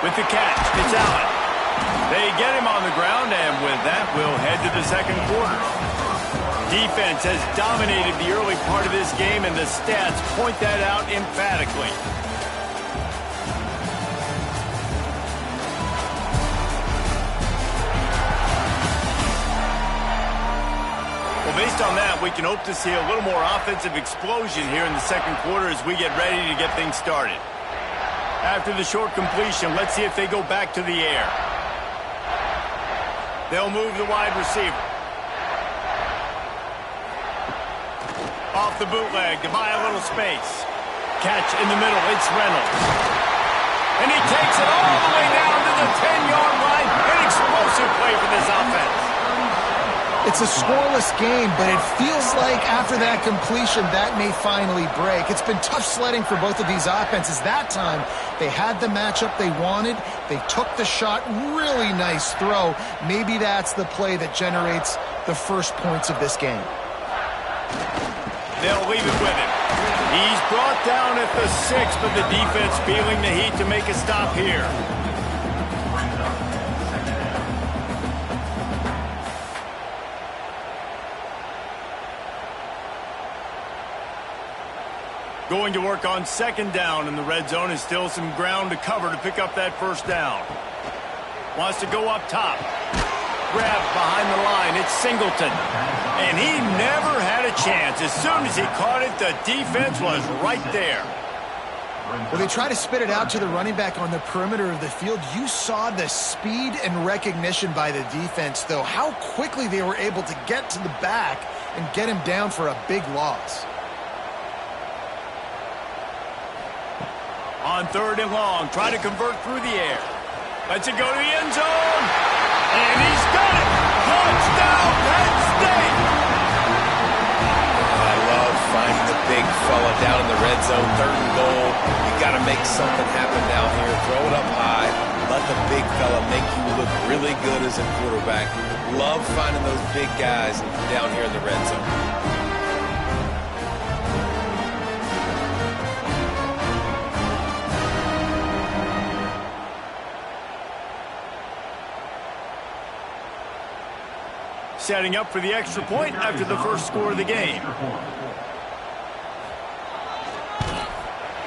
With the catch, it's Allen. They get him on the ground, and with that, we'll head to the second quarter. Defense has dominated the early part of this game, and the stats point that out emphatically. Well, based on that, we can hope to see a little more offensive explosion here in the second quarter as we get ready to get things started. After the short completion, let's see if they go back to the air. They'll move the wide receiver. Off the bootleg to buy a little space. Catch in the middle, it's Reynolds. And he takes it all the way down to the 10-yard line. An explosive play for this offense. It's a scoreless game, but it feels like after that completion, that may finally break. It's been tough sledding for both of these offenses. That time, they had the matchup they wanted. They took the shot. Really nice throw. Maybe that's the play that generates the first points of this game. They'll leave it with him. He's brought down at the 6, but the defense feeling the heat to make a stop here. Going to work on second down in the red zone, is still some ground to cover to pick up that first down. Wants to go up top. Grab behind the line, it's Singleton. And he never had a chance. As soon as he caught it, the defense was right there. Well, they try to spit it out to the running back on the perimeter of the field. You saw the speed and recognition by the defense, though. How quickly they were able to get to the back and get him down for a big loss. On third and long, try to convert through the air. Lets it go to the end zone. And he's got it. Touchdown, Penn State. I love finding the big fella down in the red zone, third and goal. You got to make something happen down here. Throw it up high. Let the big fella make you look really good as a quarterback. Love finding those big guys down here in the red zone. setting up for the extra point after the first score of the game.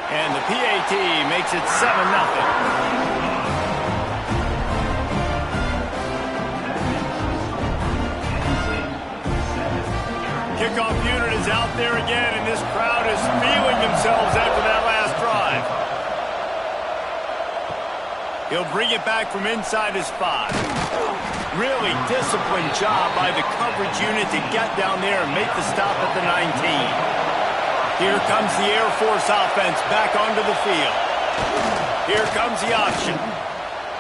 And the PAT makes it 7-0. Kickoff unit is out there again, and this crowd is feeling themselves after that last drive. He'll bring it back from inside his 5. Really disciplined job by the coverage unit to get down there and make the stop at the 19. Here comes the Air Force offense back onto the field. Here comes the option.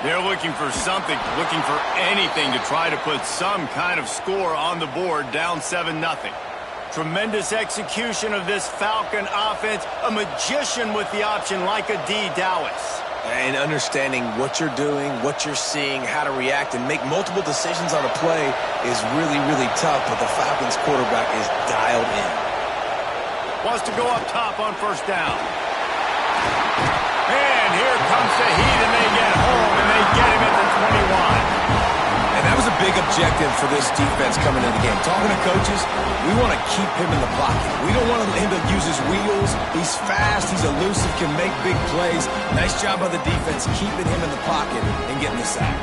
They're looking for something, looking for anything to try to put some kind of score on the board, down 7-0. Tremendous execution of this Falcon offense. A magician with the option like a D. Dowis. And understanding what you're doing, what you're seeing, how to react, and make multiple decisions on a play is really, really tough, but the Falcons quarterback is dialed in. Wants to go up top on first down. And here comes the heat, and they get home, and they get him at the 21. And that was a big objective for this defense coming into the game. Talking to coaches, we want to keep him in the pocket. We don't want him to use his wheels. He's fast, he's elusive, can make big plays. Nice job by the defense keeping him in the pocket and getting the sack.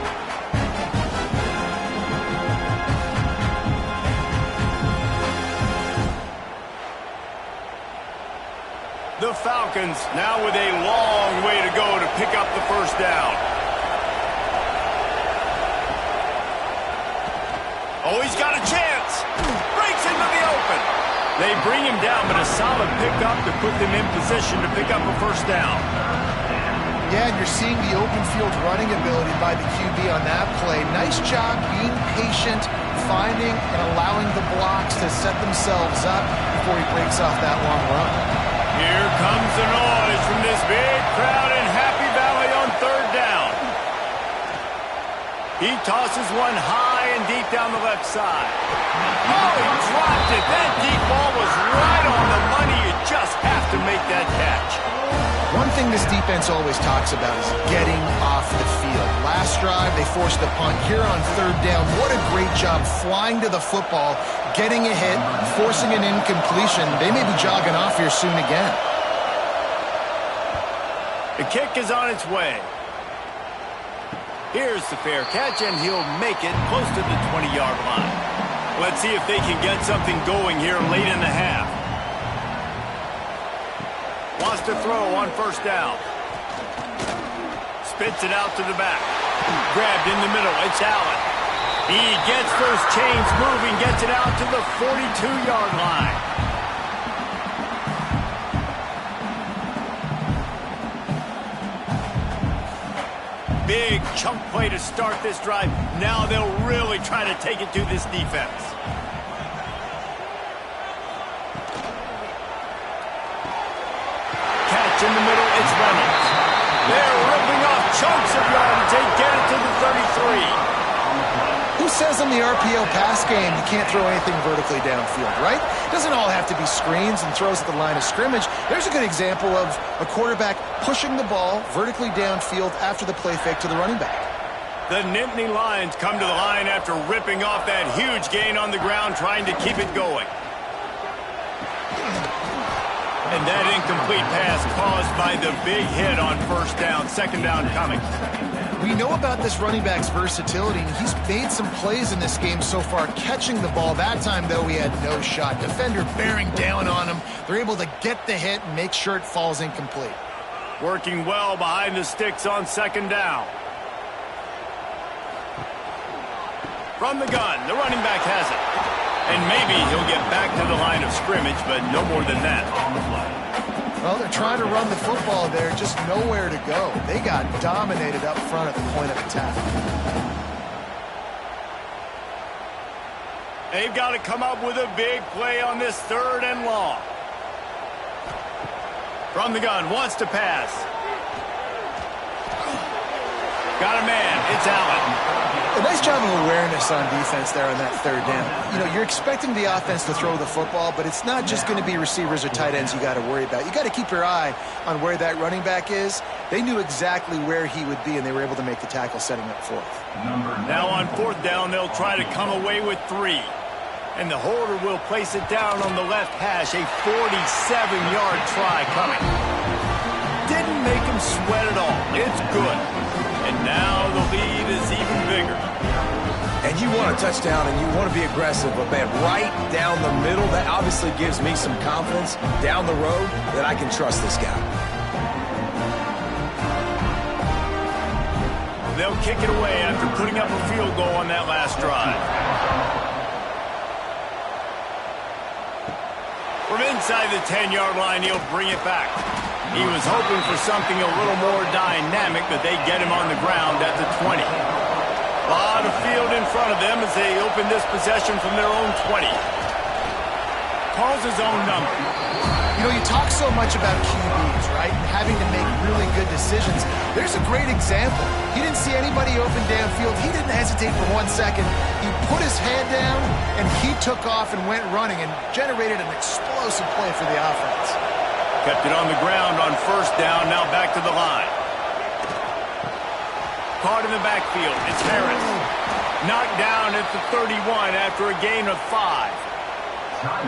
The Falcons now with a long way to go to pick up the first down. Oh, he's got a chance. Breaks into the open. They bring him down, but a solid pickup to put them in position to pick up a first down. Yeah, and you're seeing the open field running ability by the QB on that play. Nice job being patient, finding and allowing the blocks to set themselves up before he breaks off that long run. Here comes the noise from this big crowd in Happy Valley on third down. He tosses one high and deep down the left side. Oh, he dropped it. That deep ball was right on the money. You just have to make that catch. One thing this defense always talks about is getting off the field. Last drive, they forced a punt. Here on third down, what a great job flying to the football, getting a hit, forcing an incompletion. They may be jogging off here soon again. The kick is on its way. Here's the fair catch, and he'll make it close to the 20-yard line. Let's see if they can get something going here late in the half. Wants to throw on first down. Spits it out to the back. Grabbed in the middle. It's Allen. He gets those chains moving, gets it out to the 42-yard line. Big chunk play to start this drive. Now they'll really try to take it to this defense. Catch in the middle, it's Reynolds. They're ripping off chunks of yardage. They get it to the 33. Who says in the RPO pass game you can't throw anything vertically downfield, right? It doesn't all have to be screens and throws at the line of scrimmage. There's a good example of a quarterback pushing the ball vertically downfield after the play fake to the running back. The Nittany Lions come to the line after ripping off that huge gain on the ground, trying to keep it going. And that incomplete pass caused by the big hit on first down, second down coming. We know about this running back's versatility, and he's made some plays in this game so far, catching the ball. That time, though, he had no shot. Defender bearing down on him. They're able to get the hit and make sure it falls incomplete. Working well behind the sticks on second down. From the gun, the running back has it. And maybe he'll get back to the line of scrimmage, but no more than that on the play. Well, they're trying to run the football there, just nowhere to go. They got dominated up front at the point of attack. They've got to come up with a big play on this third and long. From the gun, wants to pass. Got a man, it's Allen. A nice job of awareness on defense there on that third down. You know, you're expecting the offense to throw the football, but it's not just going to be receivers or tight ends you got to worry about. You got to keep your eye on where that running back is They knew exactly where he would be, and they were able to make the tackle setting up fourth. Now on fourth down, they'll try to come away with 3. And the holder will place it down on the left hash. A 47-yard try coming. Didn't make him sweat at all. It's good. And now the lead is even bigger. And you want a touchdown and you want to be aggressive, but man, right down the middle, that obviously gives me some confidence down the road that I can trust this guy. They'll kick it away after putting up a field goal on that last drive. From inside the 10-yard line, he'll bring it back. He was hoping for something a little more dynamic, but they get him on the ground at the 20. A lot of field in front of them as they open this possession from their own 20. Calls his own number. You know, you talk so much about QBs, right? Having to make really good decisions. There's a great example. He didn't see anybody open downfield. He didn't hesitate for 1 second. He put his head down, and he took off and went running and generated an explosive play for the offense. Kept it on the ground on first down, now back to the line. Caught in the backfield, it's Harris. Knocked down at the 31 after a gain of 5.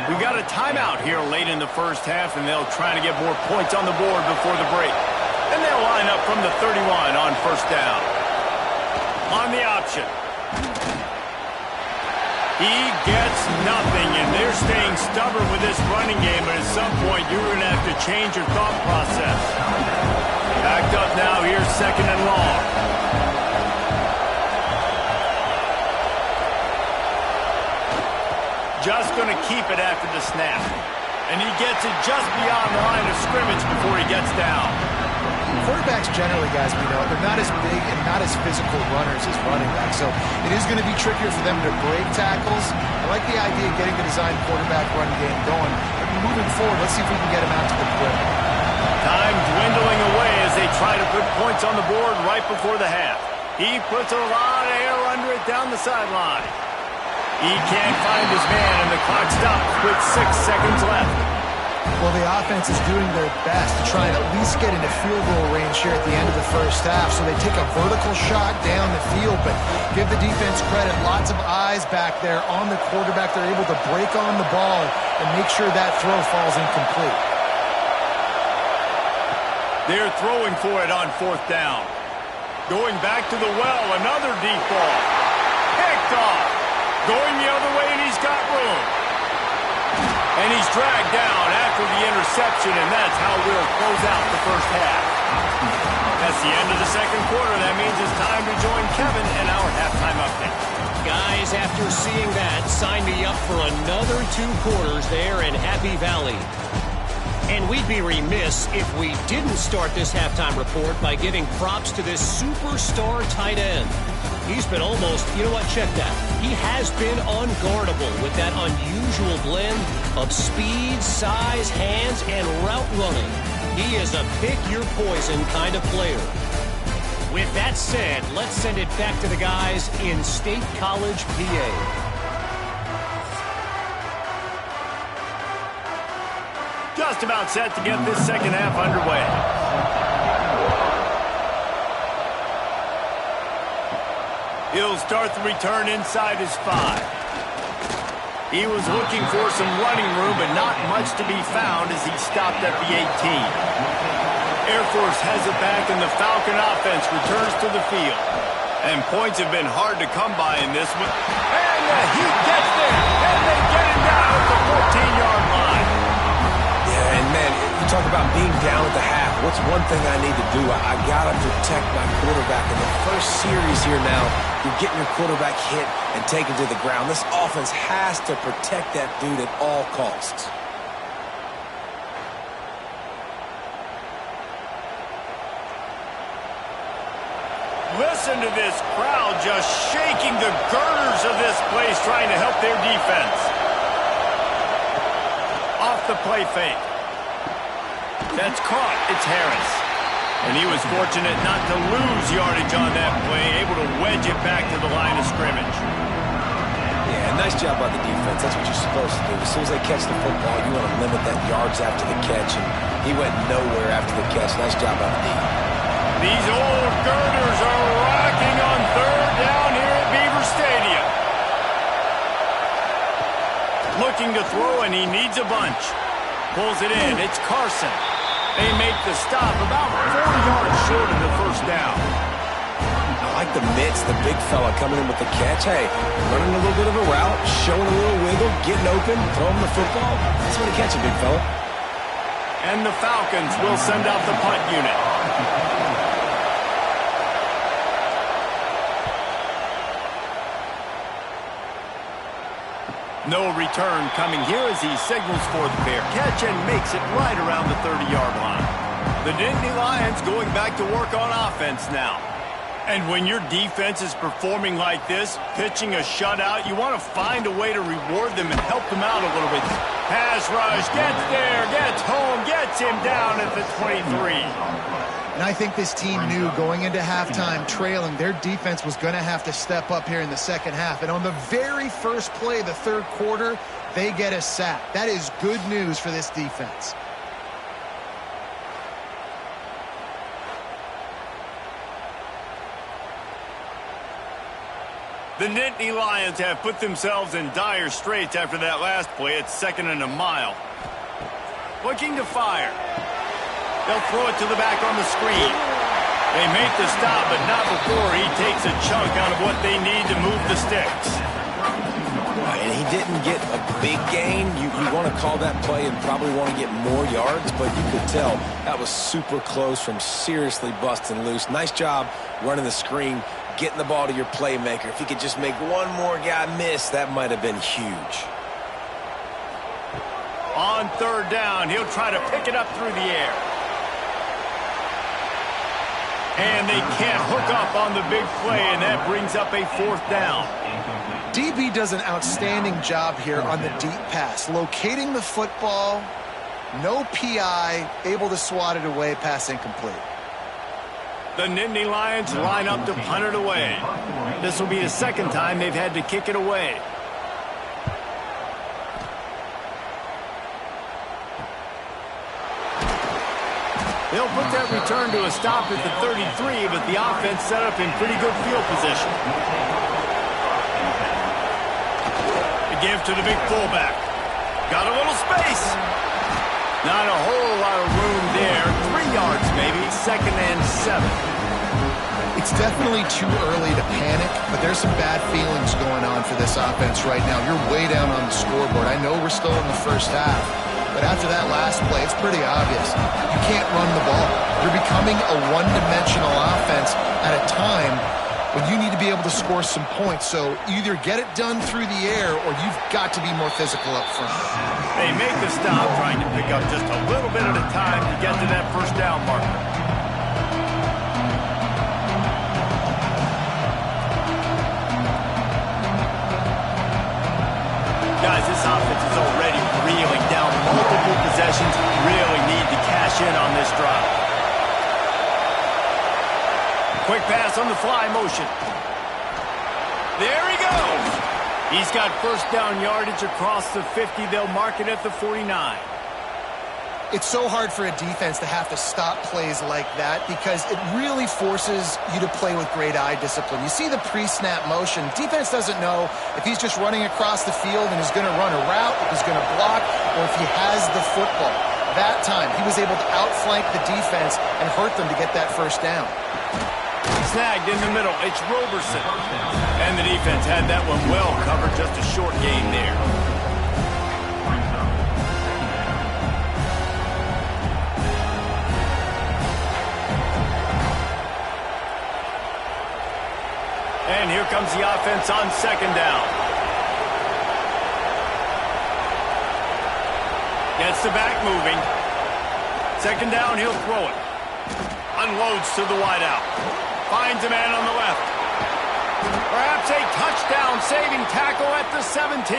We got a timeout here late in the first half, and they'll try to get more points on the board before the break. And they'll line up from the 31 on first down. On the option. He gets nothing, and they're staying stubborn with this running game, but at some point you're going to have to change your thought process. Backed up now, here's second and long. Just going to keep it after the snap. And he gets it just beyond the line of scrimmage before he gets down. Quarterbacks generally, guys, we know, they're not as big and not as physical runners as running backs, so it is going to be trickier for them to break tackles. I like the idea of getting the design quarterback run game going, but moving forward, let's see if we can get him out to the perimeter. Time dwindling away as they try to put points on the board right before the half. He puts a lot of air under it down the sideline. He can't find his man, and the clock stops with 6 seconds left. Well, the offense is doing their best to try and at least get into field goal range here at the end of the first half. So they take a vertical shot down the field, but give the defense credit. Lots of eyes back there on the quarterback. They're able to break on the ball and make sure that throw falls incomplete. They're throwing for it on fourth down. Going back to the well, another deep ball. Picked off. Going the other way, and he's got room. And he's dragged down after the interception, and that's how we'll close out the first half. That's the end of the second quarter. That means it's time to join Kevin in our halftime update. Guys, after seeing that, sign me up for another 2 quarters there in Happy Valley. And we'd be remiss if we didn't start this halftime report by giving props to this superstar tight end. He's been almost, you know what, check that. He has been unguardable with that unusual blend of speed, size, hands, and route running. He is a pick-your-poison kind of player. With that said, let's send it back to the guys in State College, PA. Just about set to get this second half underway. He'll start the return inside his 5. He was looking for some running room, but not much to be found as he stopped at the 18. Air Force has it back, and the Falcon offense returns to the field. And points have been hard to come by in this one. And the Heat gets there, and they get him down at the 14-yard line. Yeah, and man, you talk about being down at the half. What's one thing I need to do? I got to protect my quarterback. In the first series here now, you're getting your quarterback hit and taken to the ground. This offense has to protect that dude at all costs. Listen to this crowd just shaking the girders of this place, trying to help their defense. Off the play fake. That's caught. It's Harris. And he was fortunate not to lose yardage on that play, able to wedge it back to the line of scrimmage. Yeah, nice job by the defense. That's what you're supposed to do. As soon as they catch the football, you want to limit that yards after the catch, and he went nowhere after the catch. Nice job by the D. These old girders are rocking on third down here at Beaver Stadium. Looking to throw, and he needs a bunch. Pulls it in. It's Carson. They make the stop about 4 yards short of the first down. I like the mitts, the big fella coming in with the catch. Hey, running a little bit of a route, showing a little wiggle, getting open, throwing the football. That's when you catch a big fella. And the Falcons will send out the punt unit. No return coming here as he signals for the fair catch and makes it right around the 30-yard line. The Nittany Lions going back to work on offense now. And when your defense is performing like this, pitching a shutout, you want to find a way to reward them and help them out a little bit. Pass rush, gets there, gets home, gets him down at the 23. And I think this team knew going into halftime trailing, their defense was going to have to step up here in the second half. And on the very first play, the third quarter, they get a sack. That is good news for this defense. The Nittany Lions have put themselves in dire straits after that last play. It's 2nd and a mile. Looking to fire. They'll throw it to the back on the screen. They make the stop, but not before he takes a chunk out of what they need to move the sticks. And he didn't get a big gain. You want to call that play and probably want to get more yards, but you could tell that was super close from seriously busting loose. Nice job running the screen, getting the ball to your playmaker. If he could just make one more guy miss, that might have been huge. On third down, he'll try to pick it up through the air. And they can't hook up on the big play, and that brings up a 4th down. DB does an outstanding job here on the deep pass, locating the football, no PI, able to swat it away, pass incomplete. The Nittany Lions line up to punt it away. This will be the 2nd time they've had to kick it away. They'll put that return to a stop at the 33, but the offense set up in pretty good field position. The give to the big fullback. Got a little space. Not a whole lot of room there. 3 yards maybe, 2nd and 7. It's definitely too early to panic, but there's some bad feelings going on for this offense right now. You're way down on the scoreboard. I know we're still in the first half, but after that last play, it's pretty obvious. You can't run the ball. You're becoming a one-dimensional offense at a time when you need to be able to score some points. So either get it done through the air or you've got to be more physical up front. They make the stop, trying to pick up just a little bit at a time to get to that first down marker. Guys, this offense is already reeling down multiple possessions. Really need to cash in on this drive. Quick pass on the fly motion. There he goes. He's got first down yardage across the 50. They'll mark it at the 49. It's so hard for a defense to have to stop plays like that because it really forces you to play with great eye discipline. You see the pre-snap motion. Defense doesn't know if he's just running across the field and is going to run a route, if he's going to block, or if he has the football. That time, he was able to outflank the defense and hurt them to get that first down. Snagged in the middle. It's Roberson. And the defense had that one well covered. Just a short gain there. And here comes the offense on 2nd down. Gets the back moving. 2nd down, he'll throw it. Unloads to the wideout. Finds a man on the left. Perhaps a touchdown-saving tackle at the 17.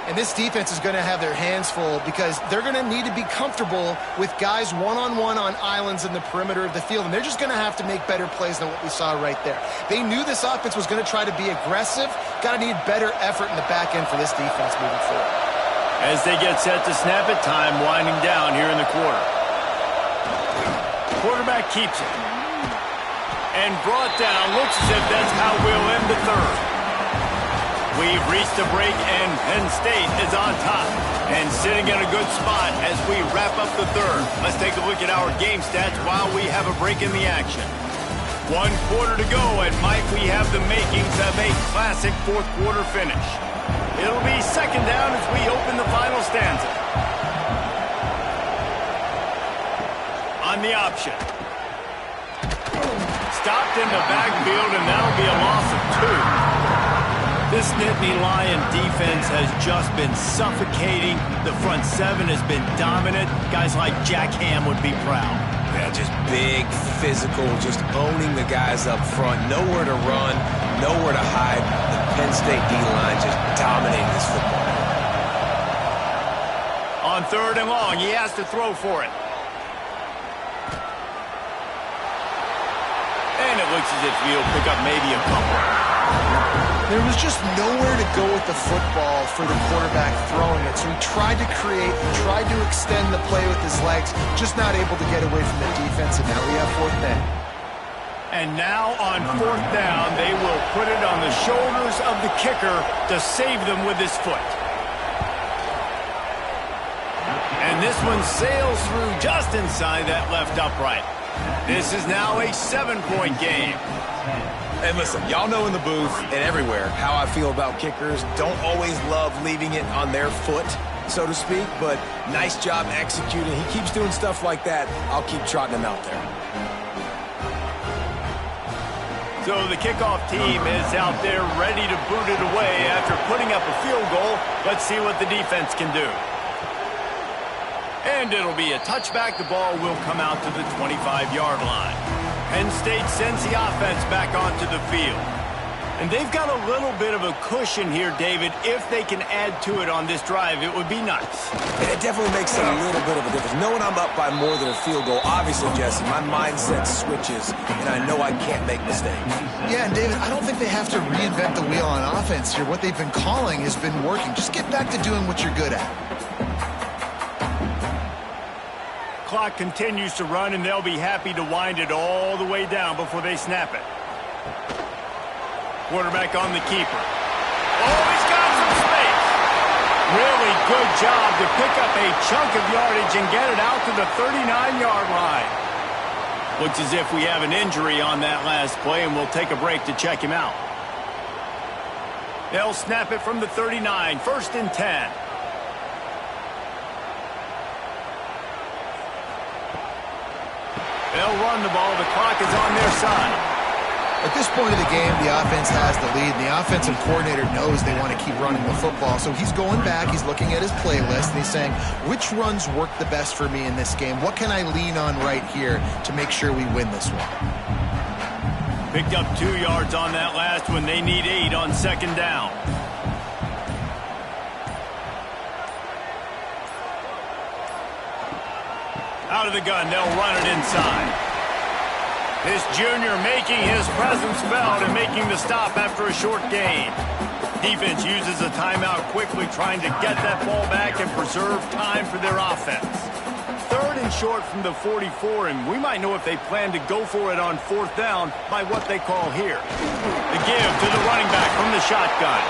And this defense is going to have their hands full because they're going to need to be comfortable with guys one-on-one on islands in the perimeter of the field. And they're just going to have to make better plays than what we saw right there. They knew this offense was going to try to be aggressive. Got to need better effort in the back end for this defense moving forward. As they get set to snap it, time winding down here in the quarter. Quarterback keeps it. And brought down. Looks as if that's how we'll end the third. We've reached a break, and Penn State is on top and sitting in a good spot as we wrap up the third. Let's take a look at our game stats while we have a break in the action. 1 quarter to go, and might we have the makings of a classic fourth quarter finish. It'll be second down as we open the final stanza. On the option. Stopped in the backfield, and that'll be a loss of 2. This Nittany Lion defense has just been suffocating. The front seven has been dominant. Guys like Jack Ham would be proud. Yeah, just big, physical, just owning the guys up front. Nowhere to run, nowhere to hide. The Penn State D-line just dominating this football. On 3rd and long, he has to throw for it. And it looks as if he'll pick up maybe a couple. There was just nowhere to go with the football for the quarterback throwing it. So he tried to create, tried to extend the play with his legs, just not able to get away from the defense, and now we have 4th down. And now on 4th down, they will put it on the shoulders of the kicker to save them with his foot. And this one sails through just inside that left upright. This is now a 7-point game. And listen, y'all know in the booth and everywhere how I feel about kickers. Don't always love leaving it on their foot, so to speak, but nice job executing. He keeps doing stuff like that. I'll keep trotting him out there. So the kickoff team is out there ready to boot it away after putting up a field goal. Let's see what the defense can do. And it'll be a touchback. The ball will come out to the 25-yard line. Penn State sends the offense back onto the field. And they've got a little bit of a cushion here, David. If they can add to it on this drive, it would be nice. And it definitely makes a little bit of a difference. Knowing I'm up by more than a field goal, obviously, Jesse, my mindset switches, and I know I can't make mistakes. Yeah, and David, I don't think they have to reinvent the wheel on offense here. What they've been calling has been working. Just get back to doing what you're good at. Clock continues to run, and they'll be happy to wind it all the way down before they snap it. Quarterback on the keeper. Oh, he's got some space. Really good job to pick up a chunk of yardage and get it out to the 39-yard line. Looks as if we have an injury on that last play, and we'll take a break to check him out. They'll snap it from the 39, 1st and 10. They'll run the ball. The clock is on their side. At this point of the game, the offense has the lead, and the offensive coordinator knows they want to keep running the football. So he's going back, he's looking at his playlist, and he's saying, which runs work the best for me in this game? What can I lean on right here to make sure we win this one? Picked up 2 yards on that last one. They need 8 on 2nd down. Out of the gun, they'll run it inside. This junior making his presence felt and making the stop after a short gain. Defense uses a timeout quickly, trying to get that ball back and preserve time for their offense. 3rd and short from the 44, and we might know if they plan to go for it on 4th down by what they call here. The give to the running back from the shotgun.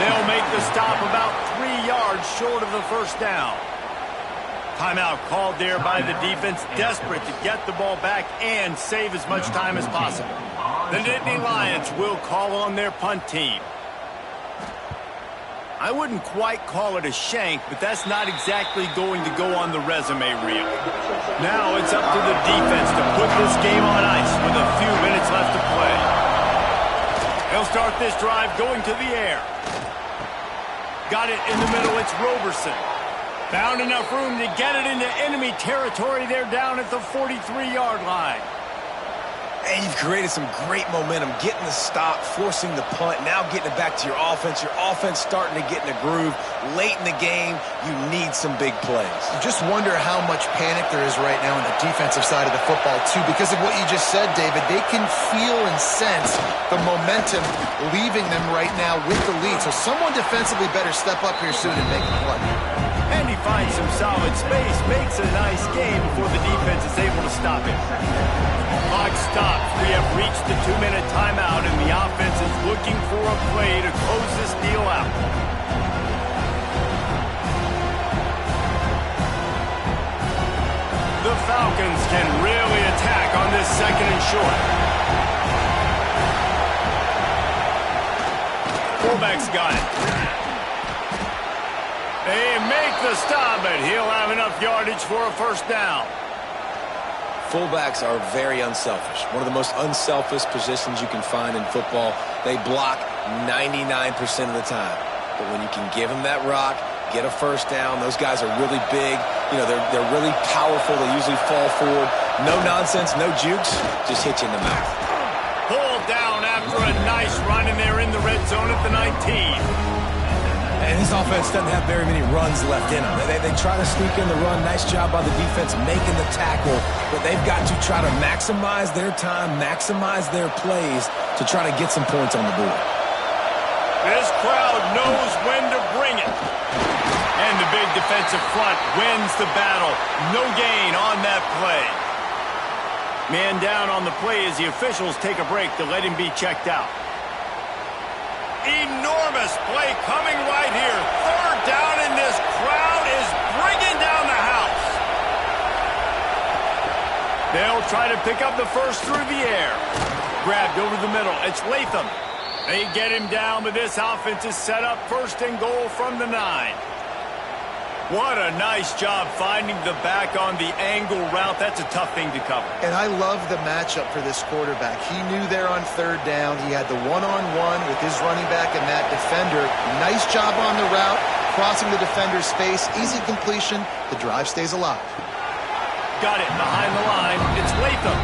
They'll make the stop about 3 yards short of the 1st down. Timeout called there by the defense, desperate to get the ball back and save as much time as possible. The Nittany Lions will call on their punt team. I wouldn't quite call it a shank, but that's not exactly going to go on the resume reel. Now it's up to the defense to put this game on ice with a few minutes left to play. They'll start this drive going to the air. Got it in the middle, it's Roberson. Found enough room to get it into enemy territory. They're down at the 43-yard line. And you've created some great momentum, getting the stop, forcing the punt, now getting it back to your offense. Your offense starting to get in a groove. Late in the game, you need some big plays. I just wonder how much panic there is right now on the defensive side of the football, too, because of what you just said, David. They can feel and sense the momentum leaving them right now with the lead. So someone defensively better step up here soon and make a play. And he finds some solid space, makes a nice game before the defense is able to stop him. Clock stops. We have reached the 2-minute timeout, and the offense is looking for a play to close this deal out. The Falcons can really attack on this 2nd and short. Fullback's got it. They make the stop, but he'll have enough yardage for a first down. Fullbacks are very unselfish. One of the most unselfish positions you can find in football. They block 99% of the time. But when you can give them that rock, get a first down, those guys are really big. You know, they're really powerful. They usually fall forward. No nonsense, no jukes, just hit you in the mouth. Pulled down after a nice run, and they're in the red zone at the 19. And this offense doesn't have very many runs left in them. They try to sneak in the run. Nice job by the defense making the tackle. But they've got to try to maximize their time, maximize their plays to try to get some points on the board. This crowd knows when to bring it. And the big defensive front wins the battle. No gain on that play. Man down on the play as the officials take a break to let him be checked out. Enormous play coming right here. 3rd down, and this crowd is bringing down the house. They'll try to pick up the first through the air. Grabbed over the middle. It's Latham. They get him down, but this offense is set up 1st and goal from the 9. What a nice job finding the back on the angle route. That's a tough thing to cover. And I love the matchup for this quarterback. He knew there on 3rd down. He had the one-on-one with his running back and that defender. Nice job on the route, crossing the defender's space. Easy completion. The drive stays alive. Got it behind the line. It's Latham.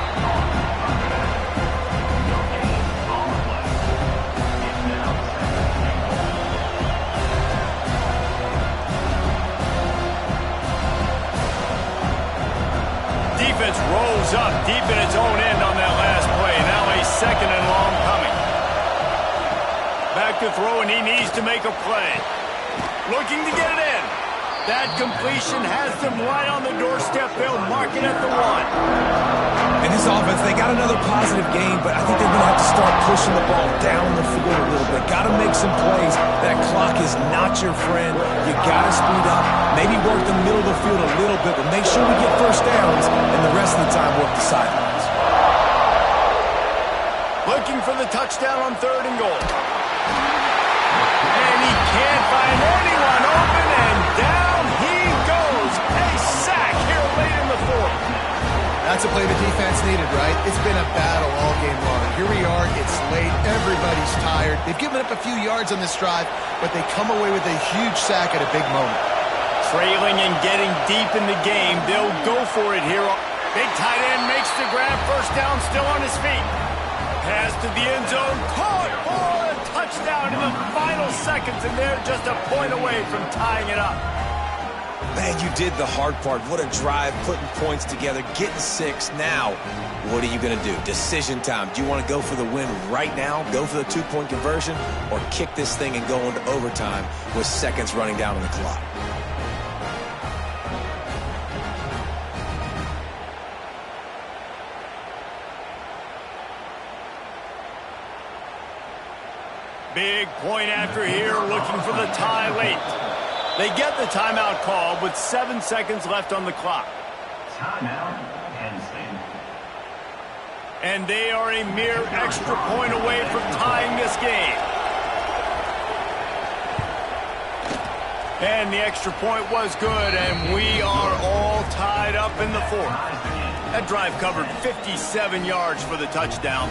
Defense rolls up deep in its own end on that last play. Now a 2nd and long coming. Back to throw, and he needs to make a play. Looking to get it in. That completion has them right on the doorstep. They'll mark it at the 1. In this offense, they got another positive game, but I think they're going to have to start pushing the ball down the field a little bit. Got to make some plays. That clock is not your friend. You got to speed up. Maybe work the middle of the field a little bit, but make sure we get first downs, and the rest of the time work the sidelines. Looking for the touchdown on 3rd and goal. And he can't find anyone open, and down he goes. A sack here late in the 4th. That's a play the defense needed, right? It's been a battle all game long. Here we are. It's late. Everybody's tired. They've given up a few yards on this drive, but they come away with a huge sack at a big moment. Trailing and getting deep in the game. They'll go for it here. Big tight end makes the grab. First down, still on his feet. Pass to the end zone. Caught for a touchdown in the final seconds, and they're just a point away from tying it up. Man, you did the hard part. What a drive, putting points together, getting 6. Now, what are you going to do? Decision time. Do you want to go for the win right now, go for the 2-point conversion, or kick this thing and go into overtime with seconds running down on the clock? Big point after here, looking for the tie late. They get the timeout called with 7 seconds left on the clock. Timeout, Penn State. And they are a mere extra point away from tying this game. And the extra point was good, and we are all tied up in the 4th. That drive covered 57 yards for the touchdown.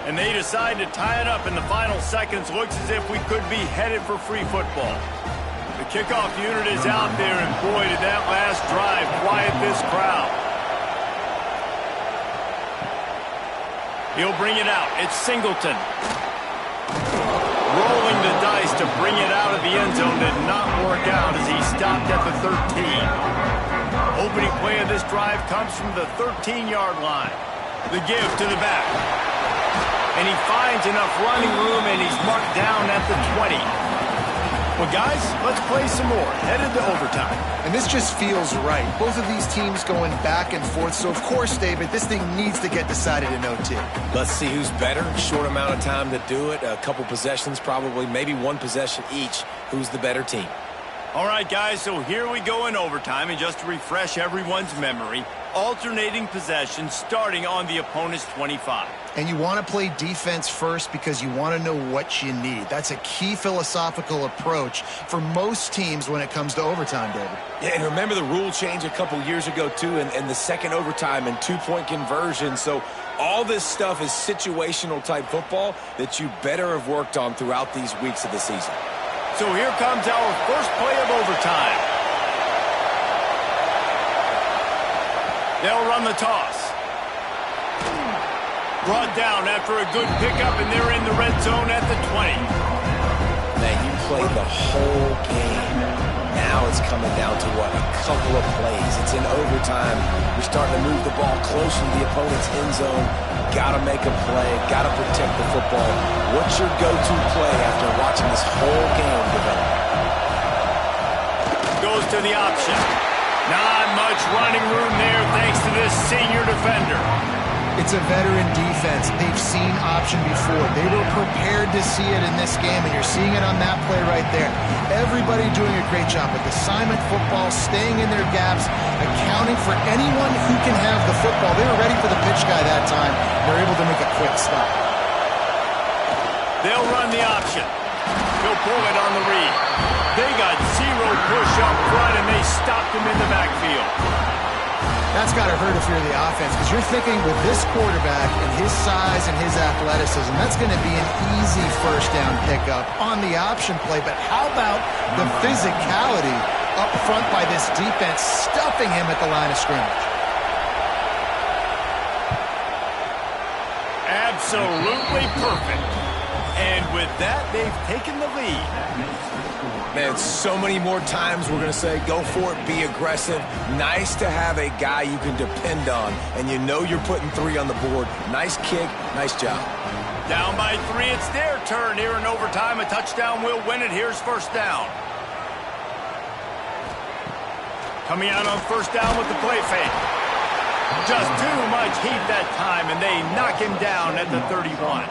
And they decide to tie it up in the final seconds. Looks as if we could be headed for free football. The kickoff unit is out there, and boy, did that last drive quiet this crowd. He'll bring it out. It's Singleton. Rolling the dice to bring it out of the end zone did not work out as he stopped at the 13. Opening play of this drive comes from the 13-yard line. The give to the back. And he finds enough running room, and he's marked down at the 20. Well, guys, let's play some more. Headed to overtime. And this just feels right. Both of these teams going back and forth. So, of course, David, this thing needs to get decided in OT. Let's see who's better. Short amount of time to do it. A couple possessions probably. Maybe one possession each. Who's the better team? All right, guys, so here we go in overtime. And just to refresh everyone's memory, alternating possession starting on the opponent's 25. And you want to play defense first because you want to know what you need. That's a key philosophical approach for most teams when it comes to overtime, David. Yeah, and remember the rule change a couple years ago, too, and the second overtime and two-point conversion. So all this stuff is situational type football that you better have worked on throughout these weeks of the season. So here comes our first play of overtime. They'll run the toss. Brought down after a good pickup, and they're in the red zone at the 20. Man, you played the whole game. Now it's coming down to, what, a couple of plays. It's in overtime. You're starting to move the ball closer to the opponent's end zone. Got to make a play. Got to protect the football. What's your go-to play after watching this whole game develop? Goes to the option. Not much running room there thanks to this senior defender. It's a veteran defense. They've seen option before. They were prepared to see it in this game, and you're seeing it on that play right there. Everybody doing a great job with assignment football, staying in their gaps, accounting for anyone who can have the football. They were ready for the pitch guy that time. They're able to make a quick stop. They'll run the option. He'll pull it on the read. They got zero push up front, and they stopped him in the backfield. That's got to hurt if you're the offense, because you're thinking with this quarterback and his size and his athleticism, that's going to be an easy first down pickup on the option play. But how about the physicality up front by this defense, stuffing him at the line of scrimmage? Absolutely perfect. And with that, they've taken the lead. Man, so many more times we're going to say, go for it, be aggressive. Nice to have a guy you can depend on, and you know you're putting 3 on the board. Nice kick, nice job. Down by 3, it's their turn here in overtime. A touchdown will win it. Here's first down. Coming out on first down with the play fake. Just too much heat that time, and they knock him down at the 31.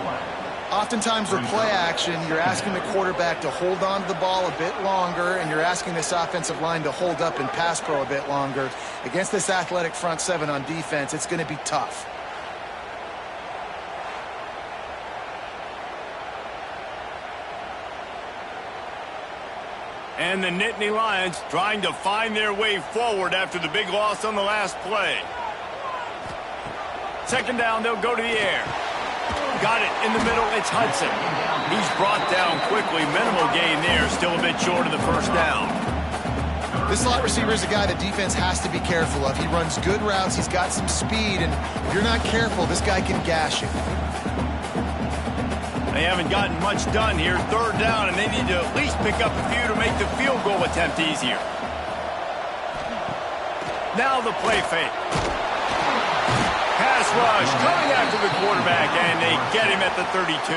Oftentimes with play action, you're asking the quarterback to hold on to the ball a bit longer, and you're asking this offensive line to hold up in pass pro a bit longer. Against this athletic front 7 on defense, it's going to be tough. And the Nittany Lions trying to find their way forward after the big loss on the last play. Second down, they'll go to the air. Got it in the middle, it's Hudson. He's brought down quickly. Minimal gain there, still a bit short of the first down. This slot receiver is a guy the defense has to be careful of. He runs good routes, he's got some speed, and if you're not careful, this guy can gash you. They haven't gotten much done here. Third down, and they need to at least pick up a few to make the field goal attempt easier. Now the play fake. Pass rush coming after the quarterback, and they get him at the 32.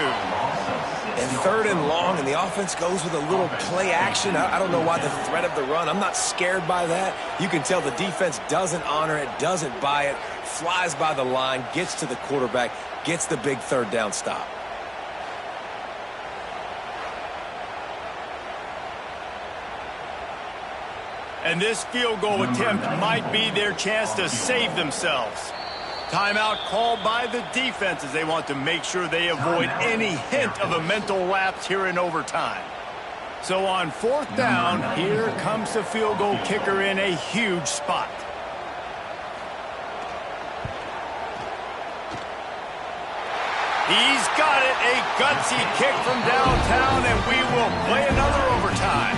And third and long, and the offense goes with a little play action. I don't know why the threat of the run. I'm not scared by that. You can tell the defense doesn't honor it, doesn't buy it, flies by the line, gets to the quarterback, gets the big third down stop. And this field goal attempt might be their chance to save themselves. Timeout called by the defense as they want to make sure they avoid any hint of a mental lapse here in overtime. So on fourth down, here comes the field goal kicker in a huge spot. He's got it, a gutsy kick from downtown, and we will play another overtime.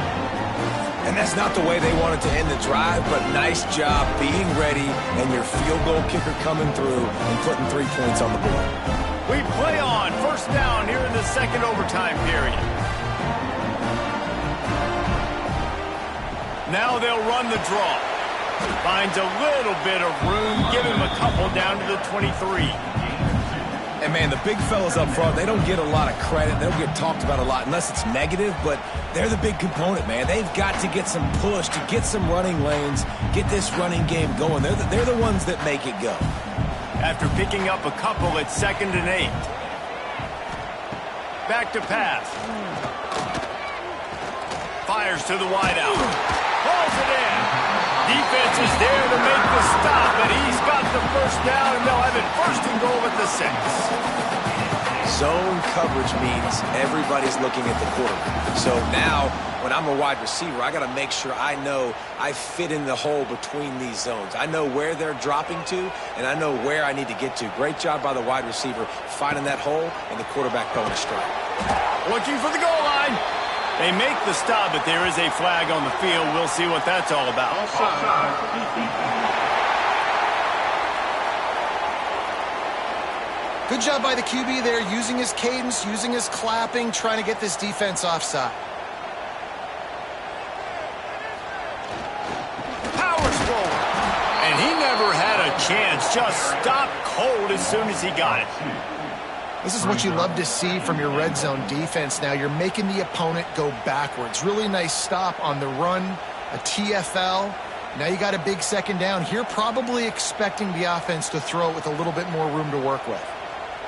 And that's not the way they wanted to end the drive, but nice job being ready and your field goal kicker coming through and putting 3 points on the board. We play on first down here in the second overtime period. Now they'll run the draw. Finds a little bit of room, give him a couple down to the 23. And, man, the big fellas up front, they don't get a lot of credit. They don't get talked about a lot unless it's negative, but they're the big component, man. They've got to get some push, to get some running lanes, get this running game going. They're the ones that make it go. After picking up a couple, it's 2nd and 8. Back to pass. Fires to the wideout. Pulls it in. Defense is there to make the stop, and he's got the first down, and they'll have it 1st and goal at the 6. Zone coverage means everybody's looking at the quarterback. So now, when I'm a wide receiver, I got to make sure I know I fit in the hole between these zones. I know where they're dropping to, and I know where I need to get to. Great job by the wide receiver finding that hole, and the quarterback going astray. Looking for the goal line. They make the stop, but there is a flag on the field. We'll see what that's all about. Good job by the QB there, using his cadence, using his clapping, trying to get this defense offside. Powers forward. And he never had a chance. Just stopped cold as soon as he got it. This is what you love to see from your red zone defense now. You're making the opponent go backwards. Really nice stop on the run, a TFL. Now you got a big 2nd down. Here probably expecting the offense to throw it with a little bit more room to work with.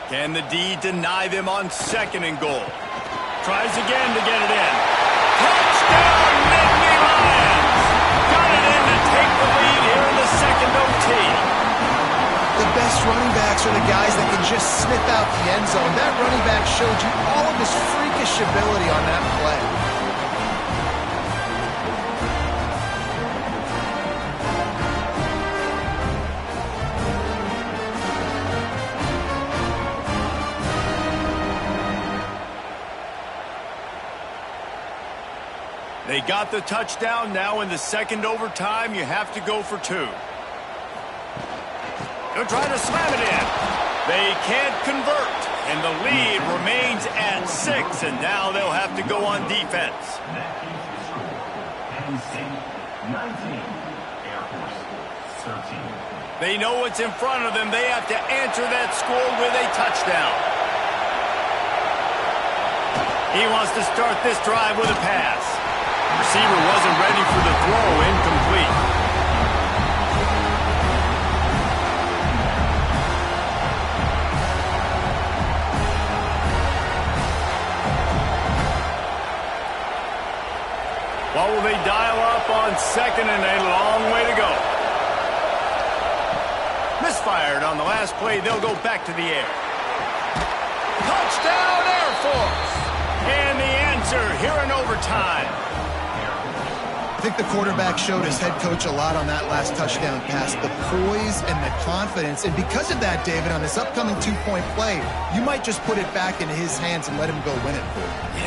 Can the D deny them on 2nd and goal? Tries again to get it in. Touchdown, Nittany Lions! Got it in to take the lead here in the 2nd OT. The best running backs are the guys that can just snip out the end zone. That running back showed you all of his freakish ability on that play. They got the touchdown. Now in the 2nd overtime, you have to go for 2. They'll try to slam it in. They can't convert, and the lead remains at 6, and now they'll have to go on defense. 19, Air Force 13. They know what's in front of them. They have to answer that score with a touchdown. He wants to start this drive with a pass. Receiver wasn't ready for the throw, incomplete. What will they dial up on 2nd and a long way to go? Misfired on the last play. They'll go back to the air. Touchdown, Air Force! And the answer here in overtime. I think the quarterback showed his head coach a lot on that last touchdown pass, the poise and the confidence. And because of that, David, on this upcoming 2-point play, you might just put it back into his hands and let him go win it.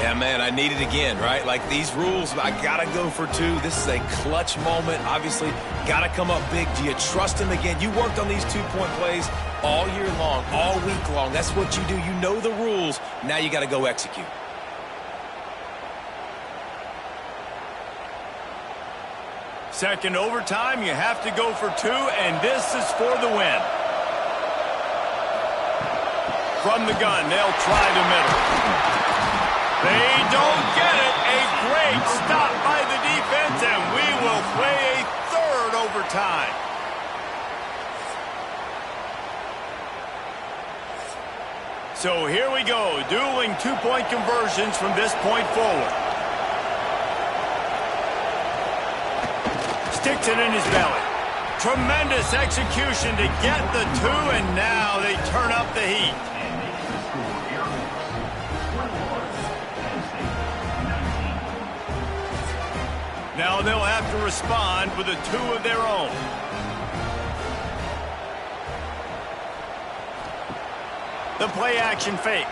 Yeah, man, I need it again, right? Like these rules, I got to go for 2. This is a clutch moment. Obviously, got to come up big. Do you trust him again? You worked on these 2-point plays all year long, all week long. That's what you do. You know the rules. Now you got to go execute. Second overtime, you have to go for 2, and this is for the win. From the gun, they'll try the middle. They don't get it. A great stop by the defense, and we will play a third overtime. So here we go, dueling 2-point conversions from this point forward. Sticks it in his belly. Tremendous execution to get the 2, and now they turn up the heat. Now they'll have to respond with a 2 of their own. The play action fake.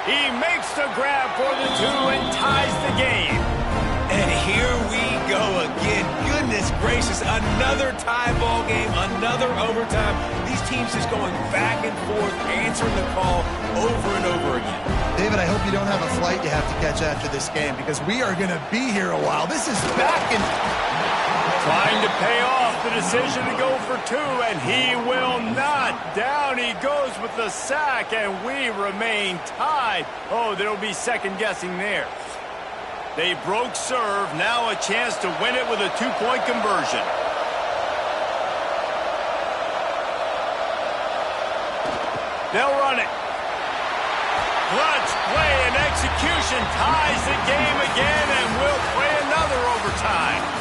He makes the grab for the 2 and ties the game. And here we go again. Goodness gracious, another tie ball game, another overtime. These teams just going back and forth, answering the call over and over again. David, I hope you don't have a flight you have to catch after this game, because we are going to be here a while. This is back and... Trying to pay off the decision to go for two, and he will not. Down he goes with the sack, and we remain tied. Oh, there'll be second guessing there. They broke serve. Now a chance to win it with a two-point conversion. They'll run it. Clutch play and execution ties the game again, and we'll play another overtime.